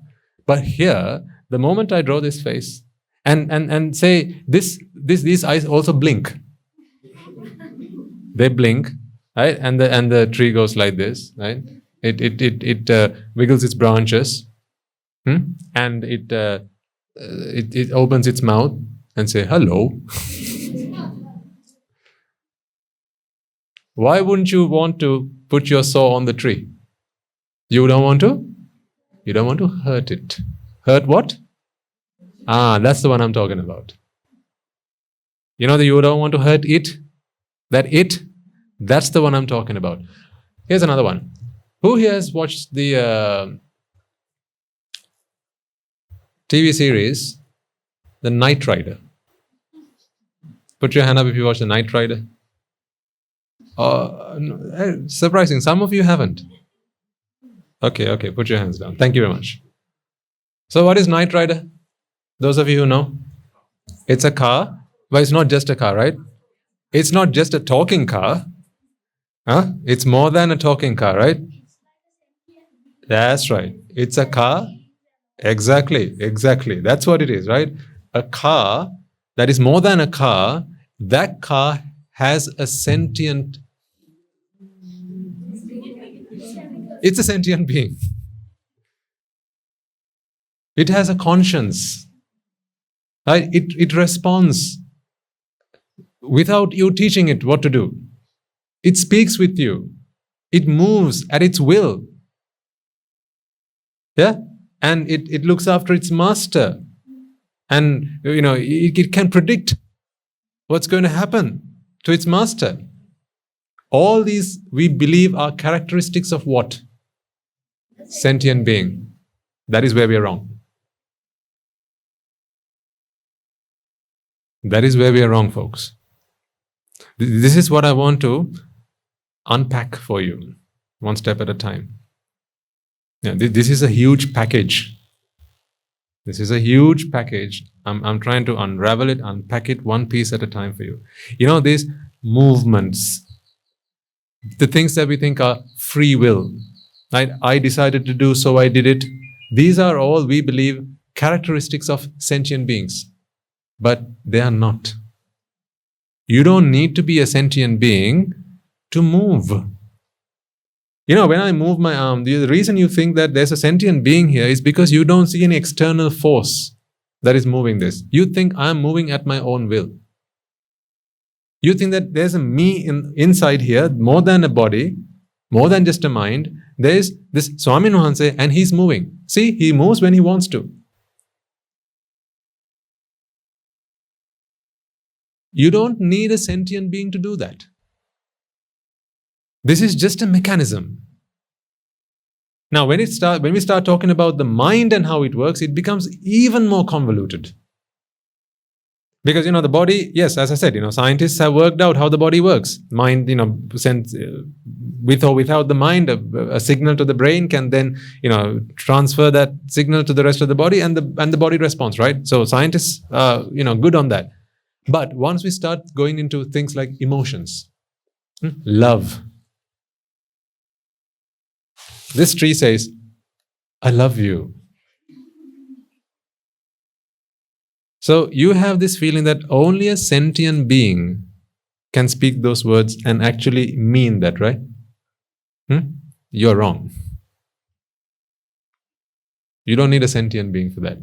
A: But here, the moment I draw this face and say, these eyes also blink. They blink, right? And the tree goes like this, right? It wiggles its branches, and it opens its mouth and say hello. Why wouldn't you want to put your saw on the tree? You don't want to? You don't want to hurt it. Hurt what? That's the one I'm talking about. You know that you don't want to hurt it? That's the one I'm talking about. Here's another one. Who here has watched the TV series, The Knight Rider? Put your hand up if you watched The Knight Rider. Surprising, some of you haven't. Okay, put your hands down. Thank you very much. So what is Knight Rider? Those of you who know? It's a car, but it's not just a car, right? It's not just a talking car. It's more than a talking car, right? That's right. It's a car. Exactly. That's what it is, right? A car that is more than a car. That car has a sentient... It's a sentient being. It has a conscience. Right? It responds without you teaching it what to do. It speaks with you. It moves at its will. Yeah? And it looks after its master. And, it can predict what's going to happen to its master. All these we believe are characteristics of what? Sentient being. That is where we are wrong. That is where we are wrong, folks. This is what I want to unpack for you, one step at a time. Yeah, this is a huge package. This is a huge package. I'm trying to unravel it, unpack it one piece at a time for you. These movements, the things that we think are free will, right? I decided to do, so I did it. These are all, we believe, characteristics of sentient beings. But they are not. You don't need to be a sentient being to move. When I move my arm, the reason you think that there's a sentient being here is because you don't see any external force that is moving this. You think I'm moving at my own will. You think that there's a me inside here, more than a body, more than just a mind. There's this Swami Nuhanse and he's moving. See, he moves when he wants to. You don't need a sentient being to do that. This is just a mechanism. Now, when we start talking about the mind and how it works, it becomes even more convoluted. Because, the body, yes, as I said, scientists have worked out how the body works. Mind, sends, with or without the mind, a signal to the brain can then, transfer that signal to the rest of the body and the body responds, right? So scientists are, good on that. But once we start going into things like emotions, love. This tree says, I love you. So you have this feeling that only a sentient being can speak those words and actually mean that, right? You're wrong. You don't need a sentient being for that.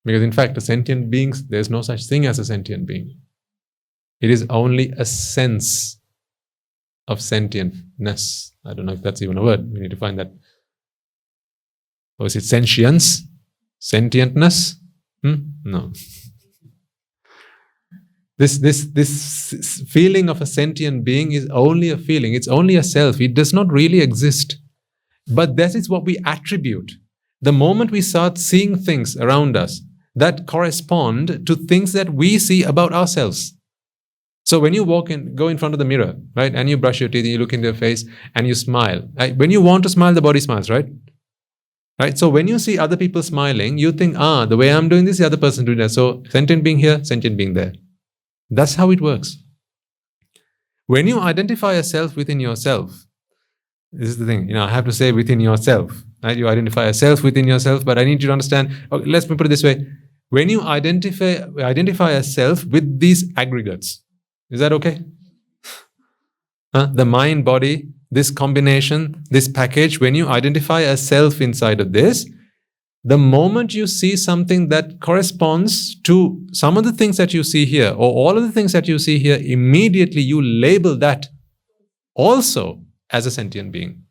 A: Because in fact, a sentient being, there's no such thing as a sentient being. It is only a sense of sentientness. I don't know if that's even a word. We need to find that. Or is it sentience? Sentientness? No. This feeling of a sentient being is only a feeling. It's only a self. It does not really exist. But that is what we attribute. The moment we start seeing things around us that correspond to things that we see about ourselves. So when you go in front of the mirror, right, and you brush your teeth, and you look into your face, and you smile. Right? When you want to smile, the body smiles, right? Right. So when you see other people smiling, you think, the way I'm doing this, the other person doing that. So sentient being here, sentient being there. That's how it works. When you identify a self within yourself, this is the thing, I have to say within yourself, right? You identify a self within yourself, but I need you to understand, let's put it this way. When you identify a self with these aggregates, is that okay? The mind, body, this combination, this package, when you identify a self inside of this, the moment you see something that corresponds to some of the things that you see here, or all of the things that you see here, immediately you label that also as a sentient being.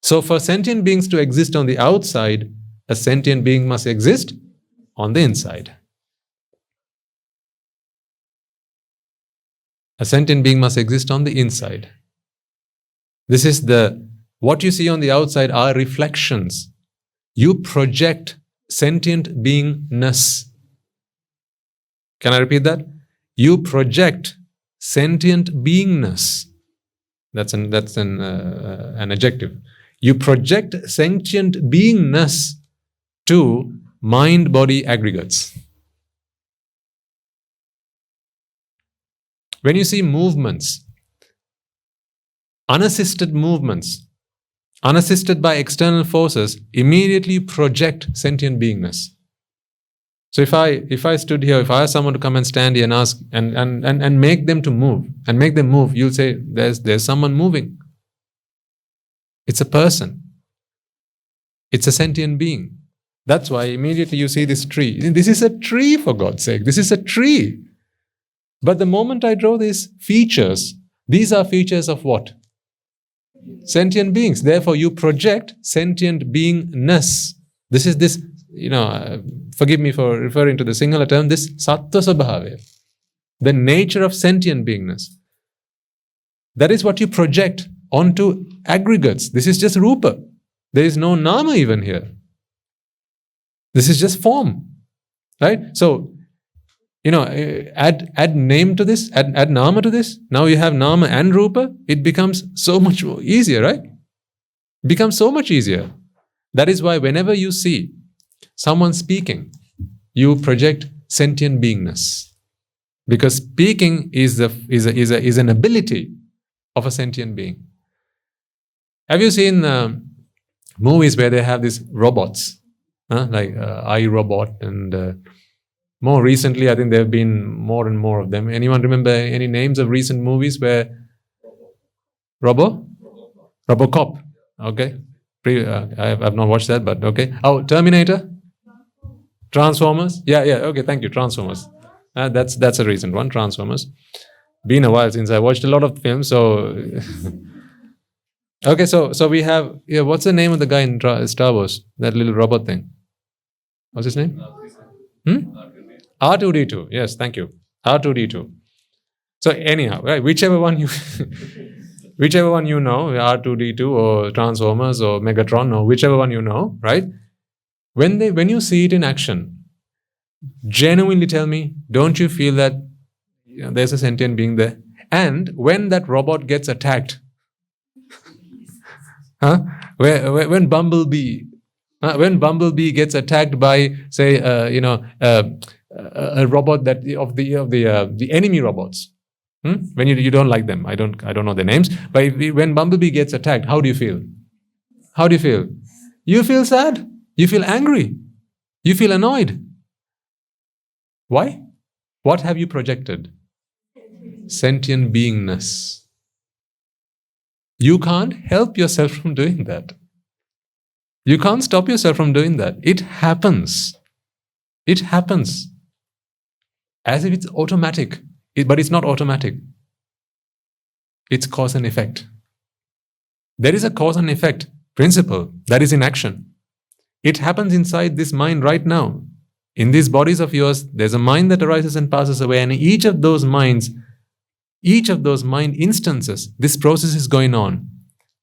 A: So for sentient beings to exist on the outside, a sentient being must exist on the inside. A sentient being must exist on the inside. This is what you see on the outside are reflections. You project sentient beingness. Can I repeat that? You project sentient beingness. That's an adjective. You project sentient beingness to mind-body aggregates. When you see movements, unassisted movements, unassisted by external forces, immediately project sentient beingness. So if I stood here, if I asked someone to come and stand here and ask and make them to move, and make them move, you'll say, there's someone moving. It's a person. It's a sentient being. That's why immediately you see this tree. This is a tree, for God's sake. This is a tree. But the moment I draw these features, these are features of what? Sentient beings. Therefore, you project sentient beingness. This is this, forgive me for referring to the Sinhala term, this sattva svabhava, the nature of sentient beingness. That is what you project onto aggregates. This is just rupa. There is no nama even here. This is just form. Right? So, add name to this, add nama to this. Now you have nama and rupa. It becomes so much easier, right? It becomes so much easier. That is why whenever you see someone speaking, you project sentient beingness. Because speaking is an ability of a sentient being. Have you seen movies where they have these robots, like iRobot, and more recently, I think there have been more and more of them. Anyone remember any names of recent movies where Robocop? Okay, I've not watched that, but okay. Oh, Terminator, Transformers. Yeah. Okay, thank you, Transformers. That's a recent one, Transformers. Been a while since I watched a lot of films, so. Okay, so we have, what's the name of the guy in Star Wars? That little robot thing. What's his name? R2D2. Yes, thank you. R2D2. So anyhow, right, whichever one you know, R2D2 or Transformers or Megatron or whichever one you know, right? When you see it in action, genuinely tell me, don't you feel that there's a sentient being there? And when that robot gets attacked, when Bumblebee gets attacked by, say, a robot that of the enemy robots, when you don't like them, I don't know their names, but when Bumblebee gets attacked, how do you feel? How do you feel? You feel sad. You feel angry. You feel annoyed. Why? What have you projected? Sentient beingness. You can't help yourself from doing that. You can't stop yourself from doing that. It happens. It happens. As if it's automatic. But it's not automatic. It's cause and effect. There is a cause and effect principle that is in action. It happens inside this mind right now. In these bodies of yours, there's a mind that arises and passes away, and in each of those mind instances, this process is going on.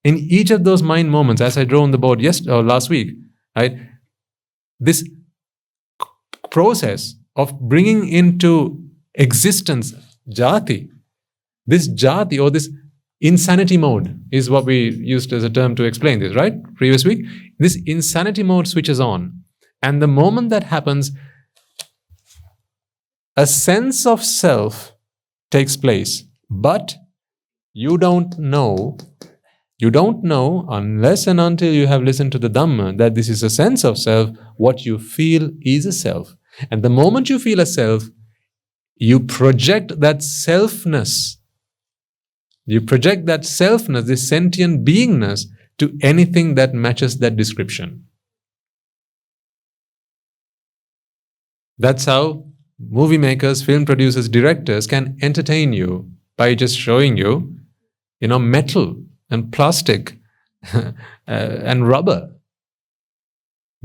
A: In each of those mind moments, as I drew on the board last week, right, this process of bringing into existence jati, this jati or this insanity mode is what we used as a term to explain this, right? Previous week. This insanity mode switches on. And the moment that happens, a sense of self takes place. But you don't know unless and until you have listened to the Dhamma that this is a sense of self. What you feel is a self. And the moment you feel a self, you project that selfness. You project that selfness, this sentient beingness, to anything that matches that description. That's how movie makers, film producers, directors can entertain you by just showing you, metal and plastic and rubber,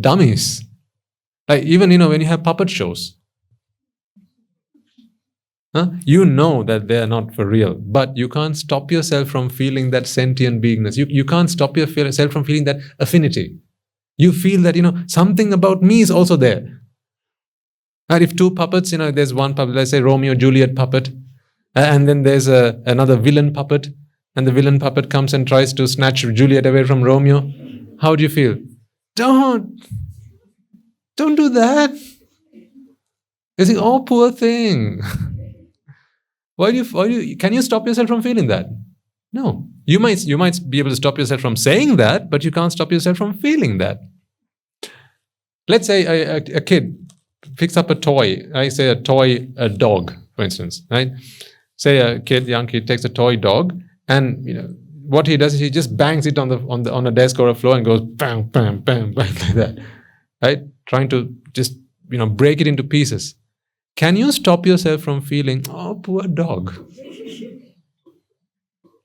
A: dummies. Like even, when you have puppet shows, you know that they are not for real, but you can't stop yourself from feeling that sentient beingness. You can't stop yourself from feeling that affinity. You feel that, something about me is also there. And if two puppets, there's one puppet, let's say Romeo Juliet puppet, and then there's another villain puppet, and the villain puppet comes and tries to snatch Juliet away from Romeo. How do you feel? Don't do that. You think, oh, poor thing. Can you stop yourself from feeling that? No. You might be able to stop yourself from saying that, but you can't stop yourself from feeling that. Let's say a kid picks up a toy. I say a dog, for instance, right? Say a young kid takes a toy dog, and what he does is he just bangs it on a desk or a floor and goes bang, bang, bang, bang like that, right? Trying to just break it into pieces. Can you stop yourself from feeling, oh, poor dog?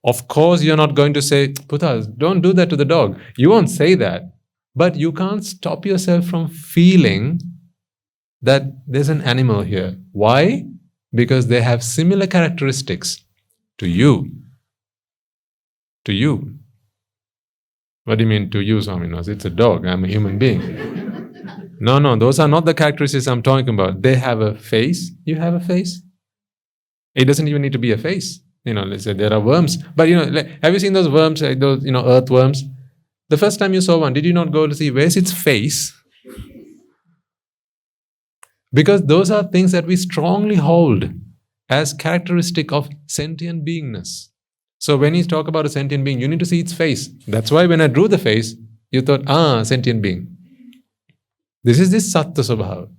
A: Of course, you're not going to say, Putas, don't do that to the dog. You won't say that. But you can't stop yourself from feeling that there's an animal here. Why? Because they have similar characteristics to you. To you. What do you mean to you, Swaminas? It's a dog. I'm a human being. No, those are not the characteristics I'm talking about. They have a face. You have a face. It doesn't even need to be a face. Let's say there are worms. But, have you seen those worms, those, earthworms? The first time you saw one, did you not go to see where's its face? Because those are things that we strongly hold as characteristic of sentient beingness. So when you talk about a sentient being, you need to see its face. That's why when I drew the face, you thought, sentient being. This is this Sattva Svabhava.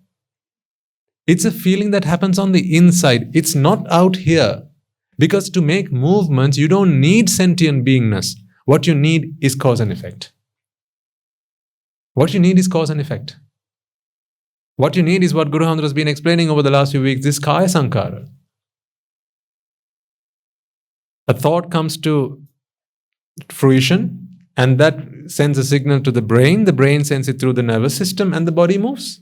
A: It's a feeling that happens on the inside. It's not out here. Because to make movements, you don't need sentient beingness. What you need is cause and effect. What you need is cause and effect. What you need is what Guru Hamdra has been explaining over the last few weeks, this Kaya Sankara. A thought comes to fruition, and that sends a signal to the brain sends it through the nervous system, and the body moves.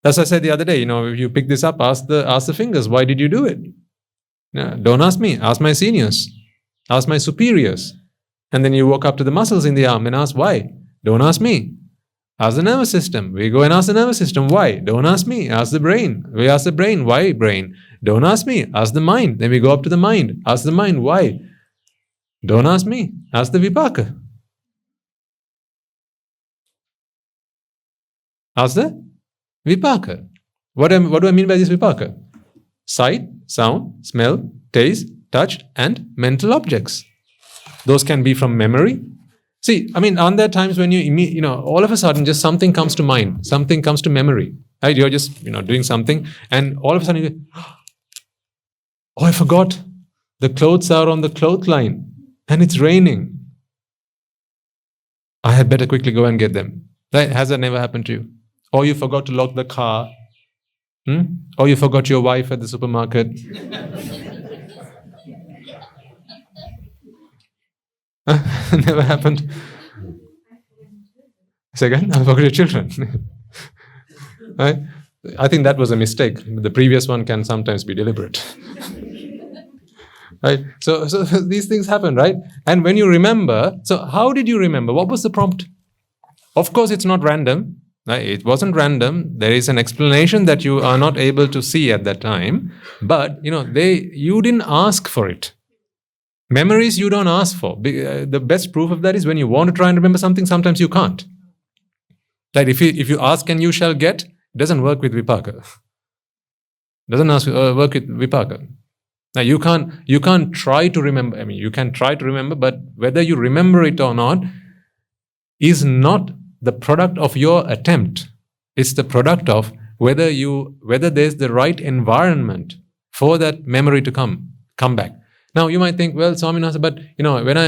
A: As I said the other day, if you pick this up, ask the fingers, why did you do it? Don't ask me, ask my seniors, ask my superiors. And then you walk up to the muscles in the arm and ask why. Don't ask me. Ask the nervous system. We go and ask the nervous system, why? Don't ask me. Ask the brain. We ask the brain, why brain? Don't ask me. Ask the mind. Then we go up to the mind. Ask the mind, why? Don't ask me. Ask the vipaka. Ask the vipaka. What do I mean by this vipaka? Sight, sound, smell, taste, touch, and mental objects. Those can be from memory. See, aren't there times when all of a sudden just something comes to mind, something comes to memory, right? You're just, doing something, and all of a sudden you go, oh, I forgot. The clothes are on the clothesline, and it's raining. I had better quickly go and get them. Right? Has that never happened to you? Or you forgot to lock the car. Or you forgot your wife at the supermarket. Never happened. Second, I forgot your children. Right? I think that was a mistake. The previous one can sometimes be deliberate. Right? So these things happen, right? And when you remember, so how did you remember? What was the prompt? Of course, it's not random. Right? It wasn't random. There is an explanation that you are not able to see at that time. But, you didn't ask for it. Memories you don't ask for. The best proof of that is when you want to try and remember something, sometimes you can't. Like if you ask and you shall get, it doesn't work with vipaka. Doesn't work with vipaka. Now you can't try to remember. You can try to remember, but whether you remember it or not is not the product of your attempt. It's the product of whether there's the right environment for that memory to come back. Now you might think, well, Swaminatha, but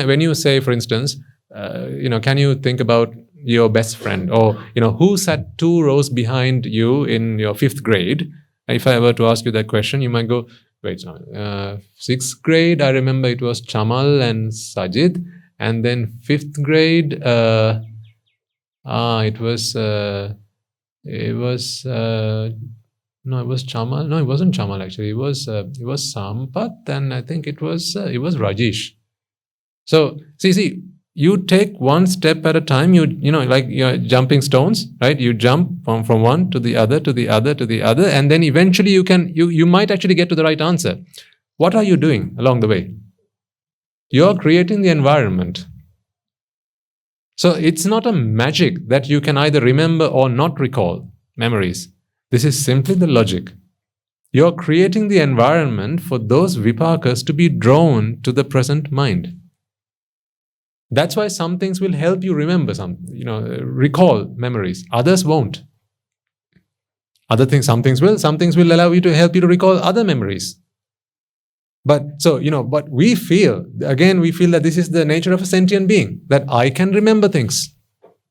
A: when you say, for instance, can you think about your best friend, or who sat 2 rows behind you in your 5th grade? If I were to ask you that question, you might go, wait, 6th grade, I remember it was Chamal and Sajid, and then 5th grade, it was no, it was Chamal. No, it wasn't Chamal actually. It was Sampath, and I think it was Rajesh. So see, you take one step at a time. Like you're jumping stones, right? You jump from one to the other, to the other, to the other, and then eventually you might actually get to the right answer. What are you doing along the way? You're creating the environment. So it's not a magic that you can either remember or not recall memories. This is simply the logic. You're creating the environment for those vipakas to be drawn to the present mind. That's why some things will help you remember recall memories. Others won't. Some things will allow you to help you to recall other memories. But we feel that this is the nature of a sentient being, that I can remember things.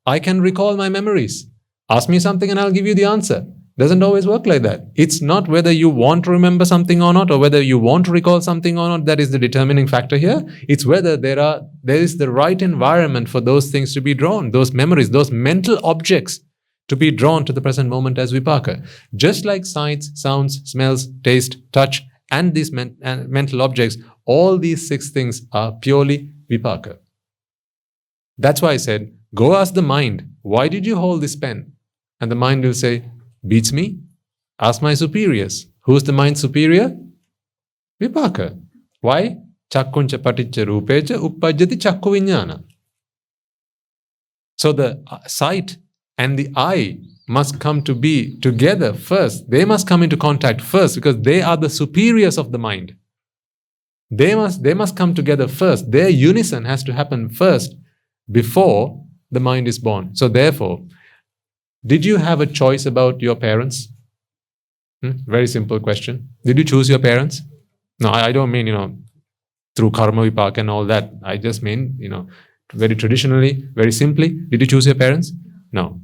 A: I can recall my memories. Ask me something and I'll give you the answer. Doesn't always work like that. It's not whether you want to remember something or not, or whether you want to recall something or not, that is the determining factor here. It's whether there is the right environment for those things to be drawn, those memories, those mental objects to be drawn to the present moment as vipaka. Just like sights, sounds, smells, taste, touch, and these mental objects, all these 6 things are purely vipaka. That's why I said, go ask the mind, why did you hold this pen? And the mind will say, beats me. Ask my superiors. Who's the mind superior? Vipaka. Why? Chakkuncha paticca rupecha uppajjati chakku viññāna. So the sight and the eye must come to be together first. They must come into contact first, because they are the superiors of the mind. They must come together first. Their unison has to happen first before the mind is born. So therefore, did you have a choice about your parents? Very simple question. Did you choose your parents? No, I don't mean, through karma vipaka and all that. I just mean, very traditionally, very simply, did you choose your parents? No.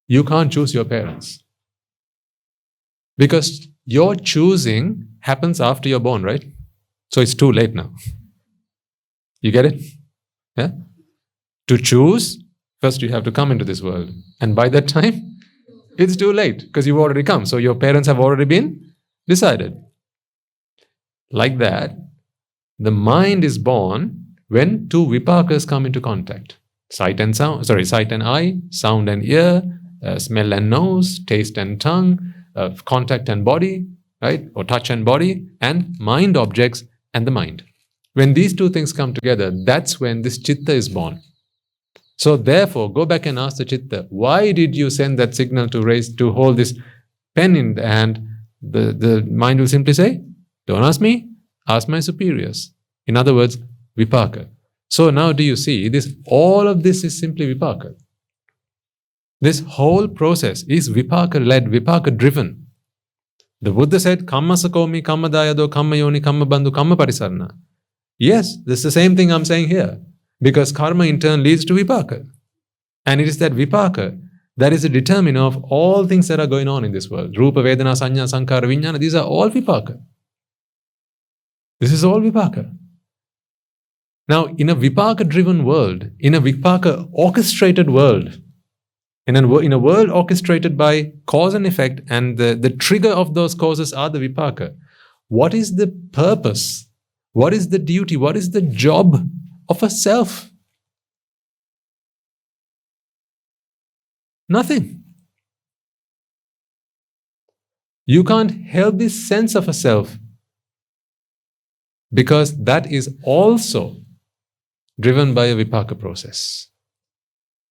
A: You can't choose your parents. Because your choosing happens after you're born, right? So it's too late now. You get it? Yeah? To choose, first you have to come into this world. And by that time, it's too late, because you've already come. So your parents have already been decided. Like that, the mind is born when 2 vipakas come into contact. Sight and eye, sound and ear, smell and nose, taste and tongue, contact and body, right? Or touch and body, and mind objects and the mind. When these 2 things come together, that's when this chitta is born. So therefore, go back and ask the chitta, why did you send that signal to hold this pen in the hand? The mind will simply say, don't ask me, ask my superiors. In other words, vipaka. So now do you see, all of this is simply vipaka. This whole process is vipaka-led, vipaka-driven. The Buddha said, kamma sakomi, kamma dayado, kamma yoni, kamma bandhu, kamma parisarna. Yes, this is the same thing I'm saying here. Because karma in turn leads to vipaka. And it is that vipaka that is the determiner of all things that are going on in this world. Rupa, Vedana, Sanya, Sankara, Vijnana, these are all vipaka. This is all vipaka. Now, in a vipaka-driven world, in a vipaka-orchestrated world, in a world orchestrated by cause and effect, and the trigger of those causes are the vipaka, what is the purpose? What is the duty? What is the job of a self? Nothing. You can't help this sense of a self, because that is also driven by a vipaka process.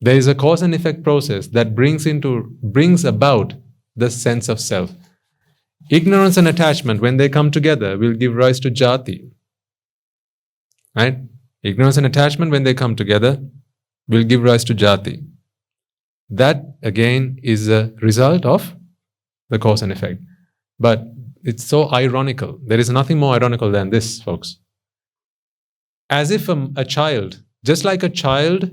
A: There is a cause and effect process that brings about the sense of self. Ignorance and attachment, when they come together, will give rise to jati. Right? Ignorance and attachment, when they come together, will give rise to jati. That, again, is a result of the cause and effect. But It's so ironical. There is nothing more ironical than this, folks. As if a child, just like a child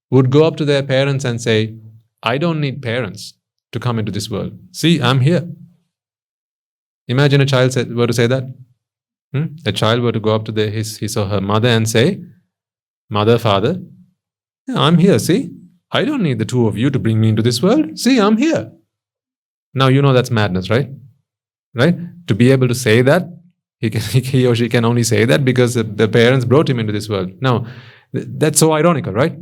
A: would go up to their parents and say, I don't need parents to come into this world. See, I'm here. Imagine a child were to say that. A child were to go up to his or her mother and say, Mother, Father, yeah, I'm here, see? I don't need the two of you to bring me into this world. See, I'm here. Now you know that's madness, right? Right? To be able to say that, he or she can only say that because the parents brought him into this world. Now, that's so ironical, right?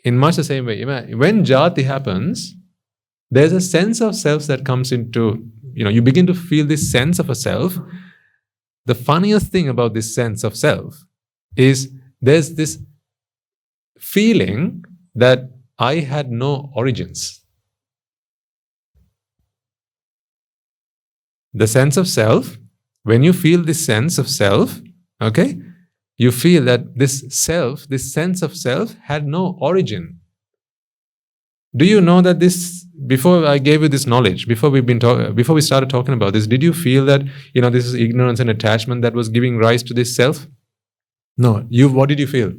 A: In much the same way, when jati happens, there's a sense of self that comes into, you begin to feel this sense of a self. The funniest thing about this sense of self is there's this feeling that I had no origins. The sense of self, when you feel this sense of self, okay, you feel that this sense of self had no origin. Do you know that this, before I gave you this knowledge, before we started talking about this, did you feel that, this is ignorance and attachment that was giving rise to this self? No. What did you feel?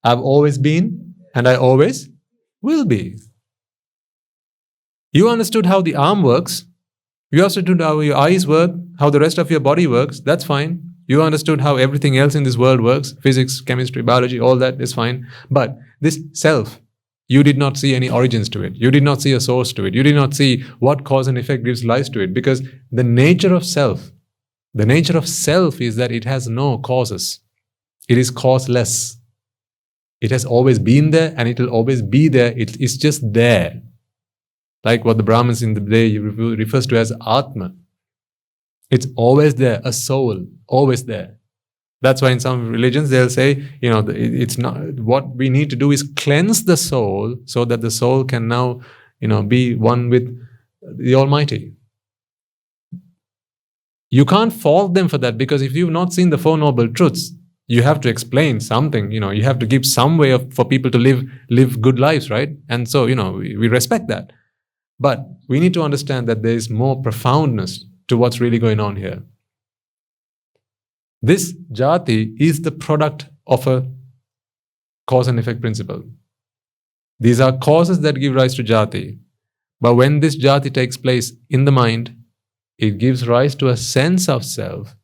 A: I've always been and I always will be. You understood how the arm works. You understood how your eyes work, how the rest of your body works. That's fine. You understood how everything else in this world works. Physics, chemistry, biology, all that is fine. But this self, you did not see any origins to it. You did not see a source to it. You did not see what cause and effect gives rise to it. Because the nature of self is that it has no causes. It is causeless. It has always been there and it will always be there. It's just there. Like what the Brahmins in the day refers to as Atma. It's always there, a soul, always there. That's why in some religions they'll say, it's not, what we need to do is cleanse the soul so that the soul can now, be one with the Almighty. You can't fault them for that, because if you've not seen the Four Noble Truths, you have to explain something, you have to give some way for people to live good lives, right? And so, we respect that. But we need to understand that there is more profoundness to what's really going on here. This jati is the product of a cause and effect principle. These are causes that give rise to jati. But when this jati takes place in the mind, it gives rise to a sense of self.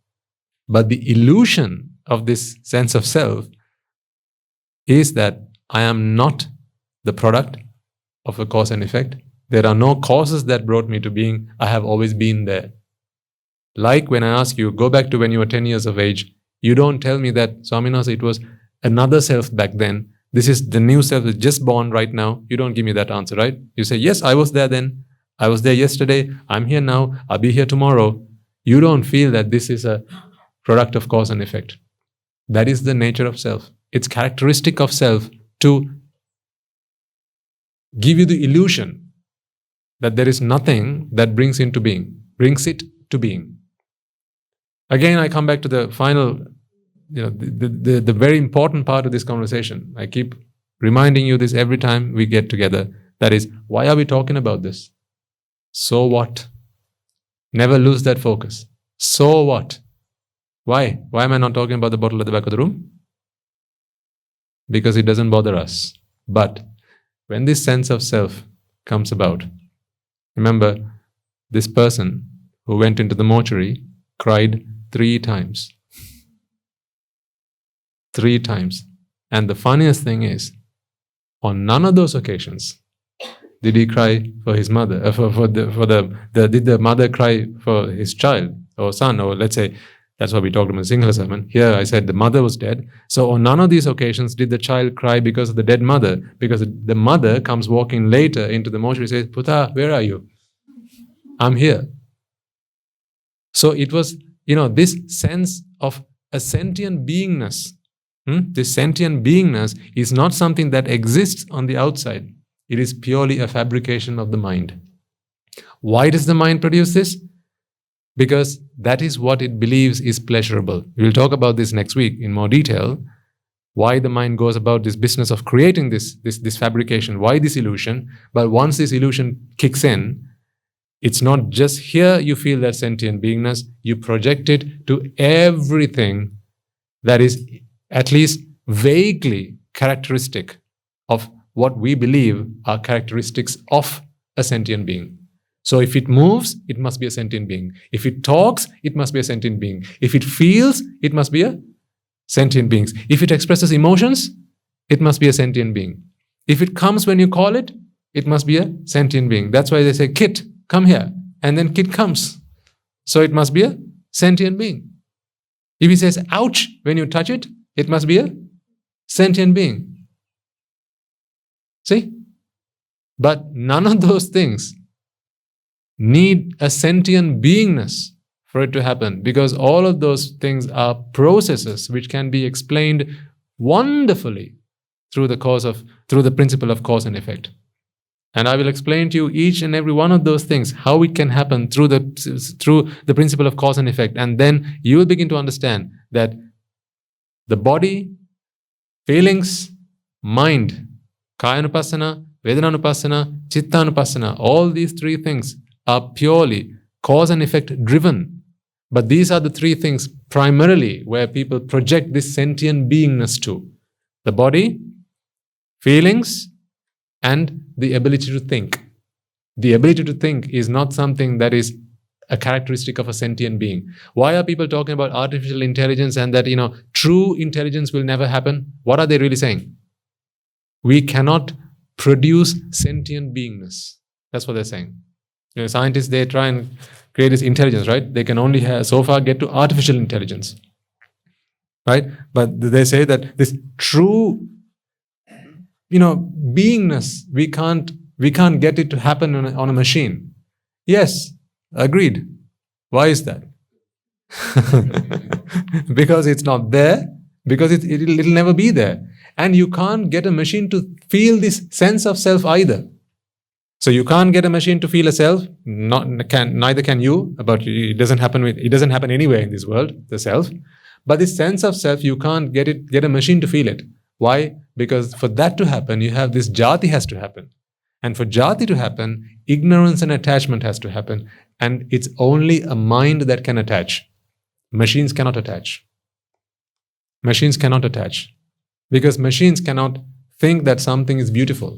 A: But the illusion of this sense of self is that I am not the product of a cause and effect. There are no causes that brought me to being. I have always been there. Like when I ask you, go back to when you were 10 years of age, you don't tell me that, Swaminatha, it was another self back then. This is the new self that's just born right now. You don't give me that answer, right? You say, yes, I was there then. I was there yesterday. I'm here now. I'll be here tomorrow. You don't feel that this is a product of cause and effect. That is the nature of self. It's characteristic of self to give you the illusion that there is nothing that brings it to being. Again, I come back to the final, the very important part of this conversation. I keep reminding you this every time we get together. That is, why are we talking about this? So what? Never lose that focus. So what? Why? Why am I not talking about the bottle at the back of the room? Because it doesn't bother us. But when this sense of self comes about, remember, this person who went into the mortuary cried 3 times. 3 times. And the funniest thing is, on none of those occasions did he cry for his mother. Did the mother cry for his child or son? Or let's say, that's what we talked about in Sinhala sermon. Here I said the mother was dead. So on none of these occasions did the child cry because of the dead mother. Because the mother comes walking later into the mortuary and says, Puta, where are you? I'm here. So it was, this sense of a sentient beingness. This sentient beingness is not something that exists on the outside. It is purely a fabrication of the mind. Why does the mind produce this? Because that is what it believes is pleasurable. We'll talk about this next week in more detail. Why the mind goes about this business of creating this fabrication. Why this illusion? But once this illusion kicks in, It's not just here you feel that sentient beingness, you project it to everything that is at least vaguely characteristic of what we believe are characteristics of a sentient being. So if it moves, it must be a sentient being. If it talks, it must be a sentient being. If it feels, it must be a sentient being. If it expresses emotions, it must be a sentient being. If it comes when you call it, it must be a sentient being. That's why they say, Kit, come here. And then Kit comes. So it must be a sentient being. If he says, ouch, when you touch it, it must be a sentient being. See? But none of those things need a sentient beingness for it to happen, because all of those things are processes which can be explained wonderfully through the principle of cause and effect. And I will explain to you each and every one of those things, how it can happen through the principle of cause and effect. And then you will begin to understand that the body, feelings, mind, Kayanupassana, Vedananupassana, Chittanupassana, all these three things are purely cause and effect driven. But these are the three things primarily where people project this sentient beingness to. The body, feelings, and the ability to think. The ability to think is not something that is a characteristic of a sentient being. Why are people talking about artificial intelligence and that, true intelligence will never happen? What are they really saying? We cannot produce sentient beingness. That's what they're saying. Scientists, they try and create this intelligence, right? They can only so far get to artificial intelligence, right? But they say that this true, beingness, we can't get it to happen on a machine. Yes, agreed. Why is that? Because it's not there, because it'll never be there. And you can't get a machine to feel this sense of self either. So you can't get a machine to feel a self, neither can you, but it doesn't happen anywhere in this world, the self. But this sense of self, you can't get a machine to feel it. Why? Because for that to happen, you have this jati has to happen. And for jati to happen, ignorance and attachment has to happen. And it's only a mind that can attach. Machines cannot attach. Machines cannot attach. Because machines cannot think that something is beautiful.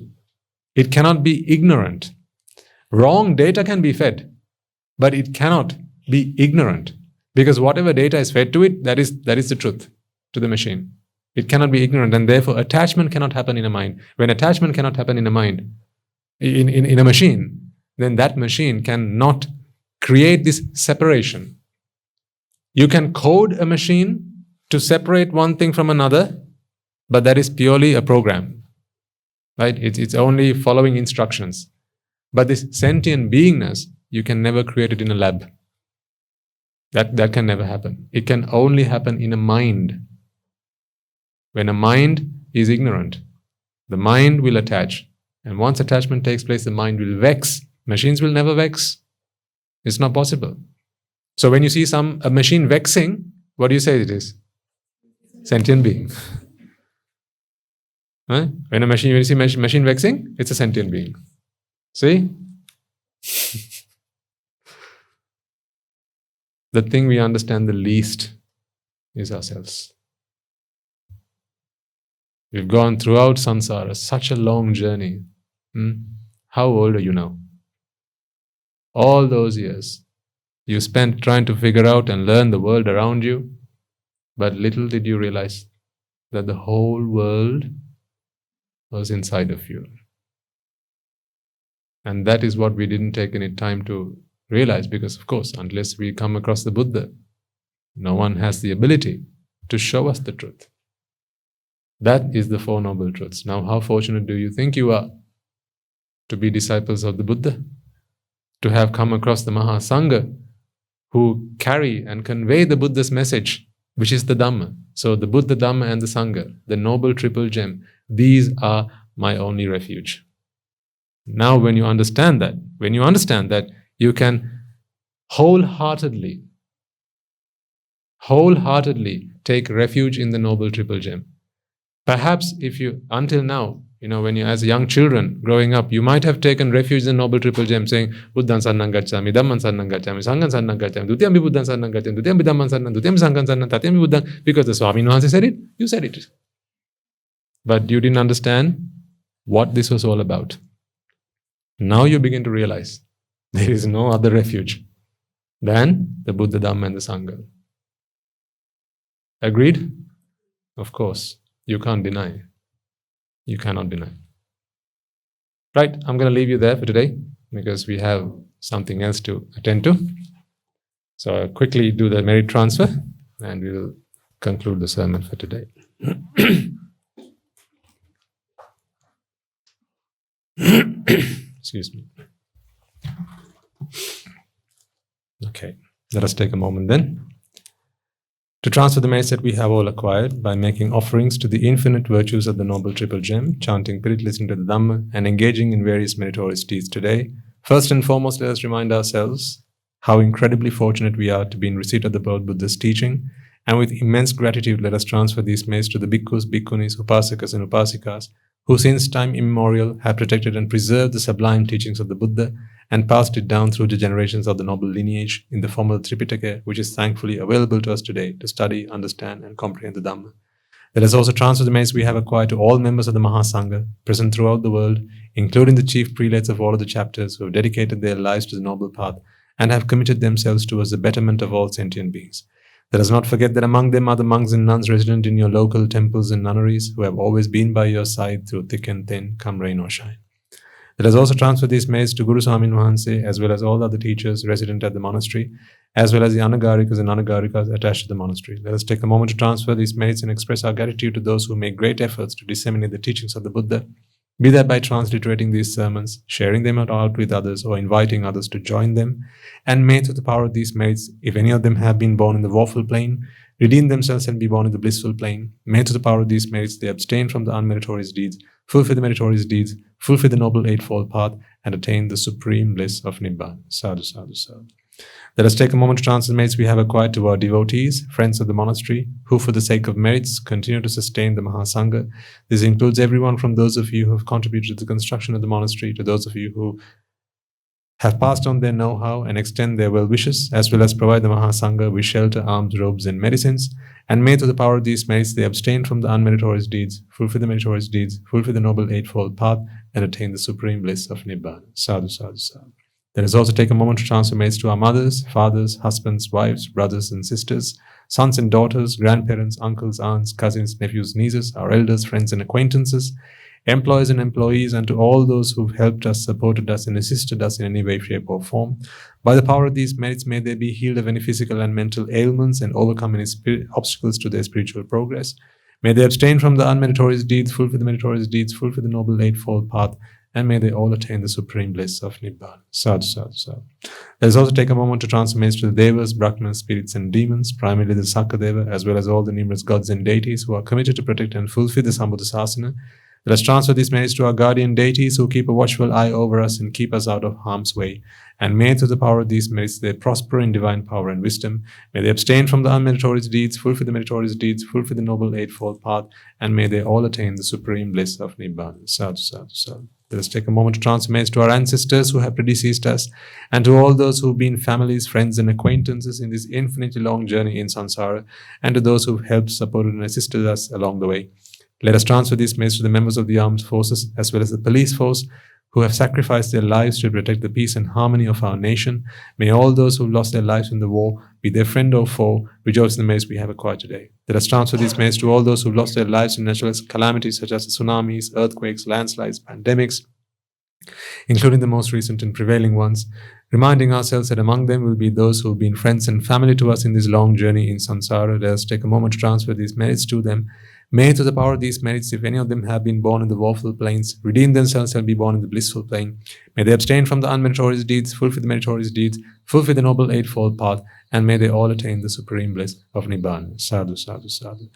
A: It cannot be ignorant. Wrong data can be fed, but it cannot be ignorant. Because whatever data is fed to it, that is the truth to the machine. It cannot be ignorant, and therefore attachment cannot happen in a mind. When attachment cannot happen in a mind, in a machine, then that machine cannot create this separation. You can code a machine to separate one thing from another, but that is purely a program. Right? It's only following instructions. But this sentient beingness, you can never create it in a lab. That can never happen. It can only happen in a mind. When a mind is ignorant, the mind will attach. And once attachment takes place, the mind will vex. Machines will never vex. It's not possible. So when you see a machine vexing, what do you say it is? Sentient being. Right? When you see machine vexing, it's a sentient being. See? The thing we understand the least is ourselves. We've gone throughout samsara, such a long journey. How old are you now? All those years you spent trying to figure out and learn the world around you, but little did you realize that the whole world was inside of you. And that is what we didn't take any time to realize, because of course, unless we come across the Buddha, no one has the ability to show us the truth. That is the Four Noble Truths. Now, how fortunate do you think you are to be disciples of the Buddha? To have come across the Mahasangha who carry and convey the Buddha's message, which is the Dhamma. So the Buddha, Dhamma and the Sangha, the noble triple gem, these are my only refuge. Now when you understand that, you can wholeheartedly take refuge in the noble triple gem. Perhaps if you, until now, when you as young children growing up, you might have taken refuge in the Noble Triple Gem, saying, Buddhan Sarnam Gacchami, Dhamman Sarnam Gacchami, Sangham Sarnam Gacchami, Dutiyampi Buddhan Sarnam Gacchami, Dutiyampi Dhamman Sarnam, Dutiyampi Sangham Sarnam, Tatyampi Buddhan, because the Swami Nuance said it, you said it. But you didn't understand what this was all about. Now you begin to realize there is no other refuge than the Buddha, Dhamma and the Sangha. Agreed? Of course. You can't deny. You cannot deny. Right, I'm going to leave you there for today because we have something else to attend to. So I'll quickly do the merit transfer and we will conclude the sermon for today. Excuse me. Okay, let us take a moment then to transfer the merits that we have all acquired by making offerings to the infinite virtues of the Noble Triple Gem, chanting Pirit, listening to the Dhamma, and engaging in various meritorious deeds today. First and foremost, let us remind ourselves how incredibly fortunate we are to be in receipt of the Lord Buddha's teaching, and with immense gratitude, let us transfer these merits to the bhikkhus, bhikkhunis, upasakas, and upasikas, who since time immemorial have protected and preserved the sublime teachings of the Buddha and passed it down through the generations of the noble lineage in the form of the Tripitaka, which is thankfully available to us today to study, understand, and comprehend the Dhamma. Let us also transfer the merits we have acquired to all members of the Mahasangha present throughout the world, including the chief prelates of all of the chapters who have dedicated their lives to the noble path and have committed themselves towards the betterment of all sentient beings. Let us not forget that among them are the monks and nuns resident in your local temples and nunneries who have always been by your side through thick and thin, come rain or shine. Let us also transfer these merits to Guru Swamin Wahanse as well as all other teachers resident at the monastery, as well as the Anagarikas and Anagarikas attached to the monastery. Let us take a moment to transfer these merits and express our gratitude to those who make great efforts to disseminate the teachings of the Buddha, be that by transliterating these sermons, sharing them out with others, or inviting others to join them. And may through the power of these merits, if any of them have been born in the woeful plane, redeem themselves and be born in the blissful plane. May through the power of these merits, they abstain from the unmeritorious deeds, fulfill the meritorious deeds, fulfill the Noble Eightfold Path, and attain the supreme bliss of Nibbana. Sadhu, sadhu, sadhu. Let us take a moment to transfer the merits we have acquired to our devotees, friends of the monastery, who for the sake of merits continue to sustain the Mahasangha. This includes everyone from those of you who have contributed to the construction of the monastery to those of you who have passed on their know-how and extend their well wishes, as well as provide the Mahasangha with shelter, alms, robes, and medicines. And may through the power of these merits they abstain from the unmeritorious deeds, fulfill the meritorious deeds, fulfill the Noble Eightfold Path, and attain the supreme bliss of Nibbana. Sadhu, sadhu, sadhu. Let us also take a moment to transfer merits to our mothers, fathers, husbands, wives, brothers and sisters, sons and daughters, grandparents, uncles, aunts, cousins, nephews, nieces, our elders, friends and acquaintances, employers and employees, and to all those who've helped us, supported us, and assisted us in any way, shape, or form. By the power of these merits, may they be healed of any physical and mental ailments and overcome any obstacles to their spiritual progress. May they abstain from the unmeritorious deeds, fulfill the meritorious deeds, fulfill the Noble Eightfold Path, and may they all attain the supreme bliss of Nibbana. Sadhu, sadhu, sadhu. Let us also take a moment to transfer merits to the Devas, Brahmanas, spirits and demons, primarily the Sakadeva, as well as all the numerous gods and deities who are committed to protect and fulfill the Sambuddhasasana. Let us transfer these merits to our guardian deities who keep a watchful eye over us and keep us out of harm's way. And may through the power of these merits they prosper in divine power and wisdom. May they abstain from the unmeritorious deeds, fulfill the meritorious deeds, fulfill the Noble Eightfold Path, and may they all attain the supreme bliss of Nibbana. Sadhu, sadhu, sadhu. Let us take a moment to transfer merits to our ancestors who have predeceased us, and to all those who have been families, friends, and acquaintances in this infinitely long journey in samsara, and to those who have helped, supported, and assisted us along the way. Let us transfer these merits to the members of the armed forces as well as the police force who have sacrificed their lives to protect the peace and harmony of our nation. May all those who have lost their lives in the war, be their friend or foe, rejoice in the merits we have acquired today. Let us transfer these merits to all those who have lost their lives in natural calamities such as tsunamis, earthquakes, landslides, pandemics, including the most recent and prevailing ones, reminding ourselves that among them will be those who have been friends and family to us in this long journey in samsara. Let us take a moment to transfer these merits to them. May through the power of these merits, if any of them have been born in the woeful planes, redeem themselves and be born in the blissful plane. May they abstain from the unmeritorious deeds, fulfill the meritorious deeds, fulfill the Noble Eightfold Path, and may they all attain the supreme bliss of Nibbana. Sadhu, sadhu, sadhu.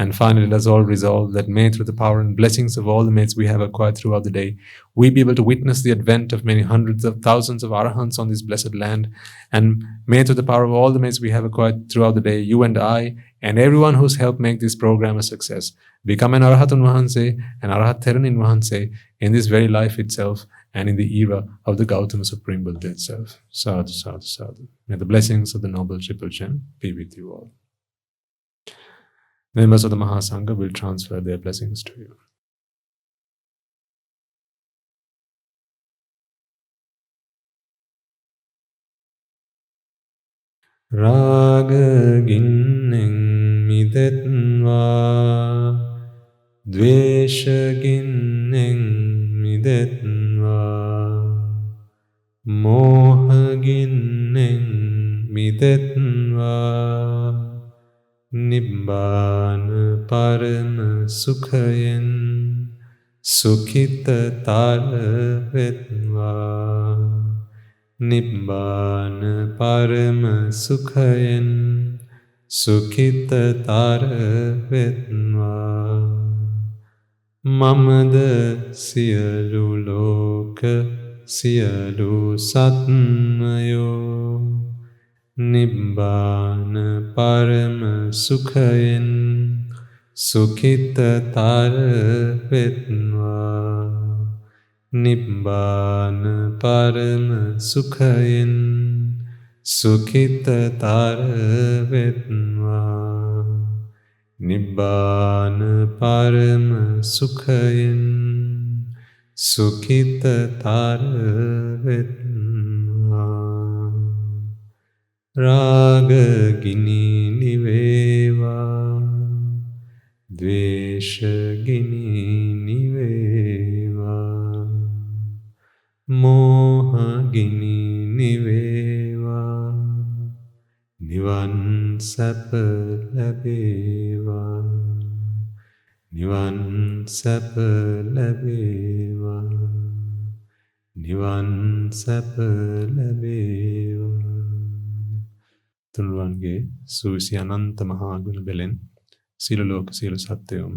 A: And finally, let us all resolve that may, through the power and blessings of all the mates we have acquired throughout the day, we be able to witness the advent of many hundreds of thousands of arahants on this blessed land. And may, through the power of all the mates we have acquired throughout the day, you and I, and everyone who's helped make this program a success, become an Arahatun Vahanse, an Arahat Theranin Vahanse, in this very life itself, and in the era of the Gautama Supreme Buddha itself. Sadhu, sadhu, sadhu. May the blessings of the Noble Triple Gem be with you all. The members of the Mahasangha will transfer their blessings to you. Raga ginneng midetva, dvesha ginneng midetva, moha ginneng midetva, Nibbana Parama Sukhayen Sukhita Tara Vetva. Nibbana Parama Sukhayen Sukhita Tara Vetva. Mamada Siyalu Loka Siyalu Satmayo Nibbana Parama Sukhayen Sukhita Tara Vetva. Nibbana Parama Sukhayen Sukhita Tara Vetva. Nibbana Parama Sukhayen Sukhita Tara Vetva. Raga gini niveva, dvesha gini niveva, moha gini niveva, nivan sapa labeva, nivan sapa labeva, nivan sapa labeva. තුනුරුවන්ගේ සූවිසි අනන්ත මහා ගුණ බෙලෙන් සියලු ලෝක සියලු සත්වයෝම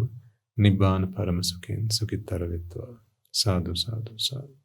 A: නිබ්බාන පරම සුඛෙන් සුඛිතර වෙත්වා. සාදු සාදු සාදු.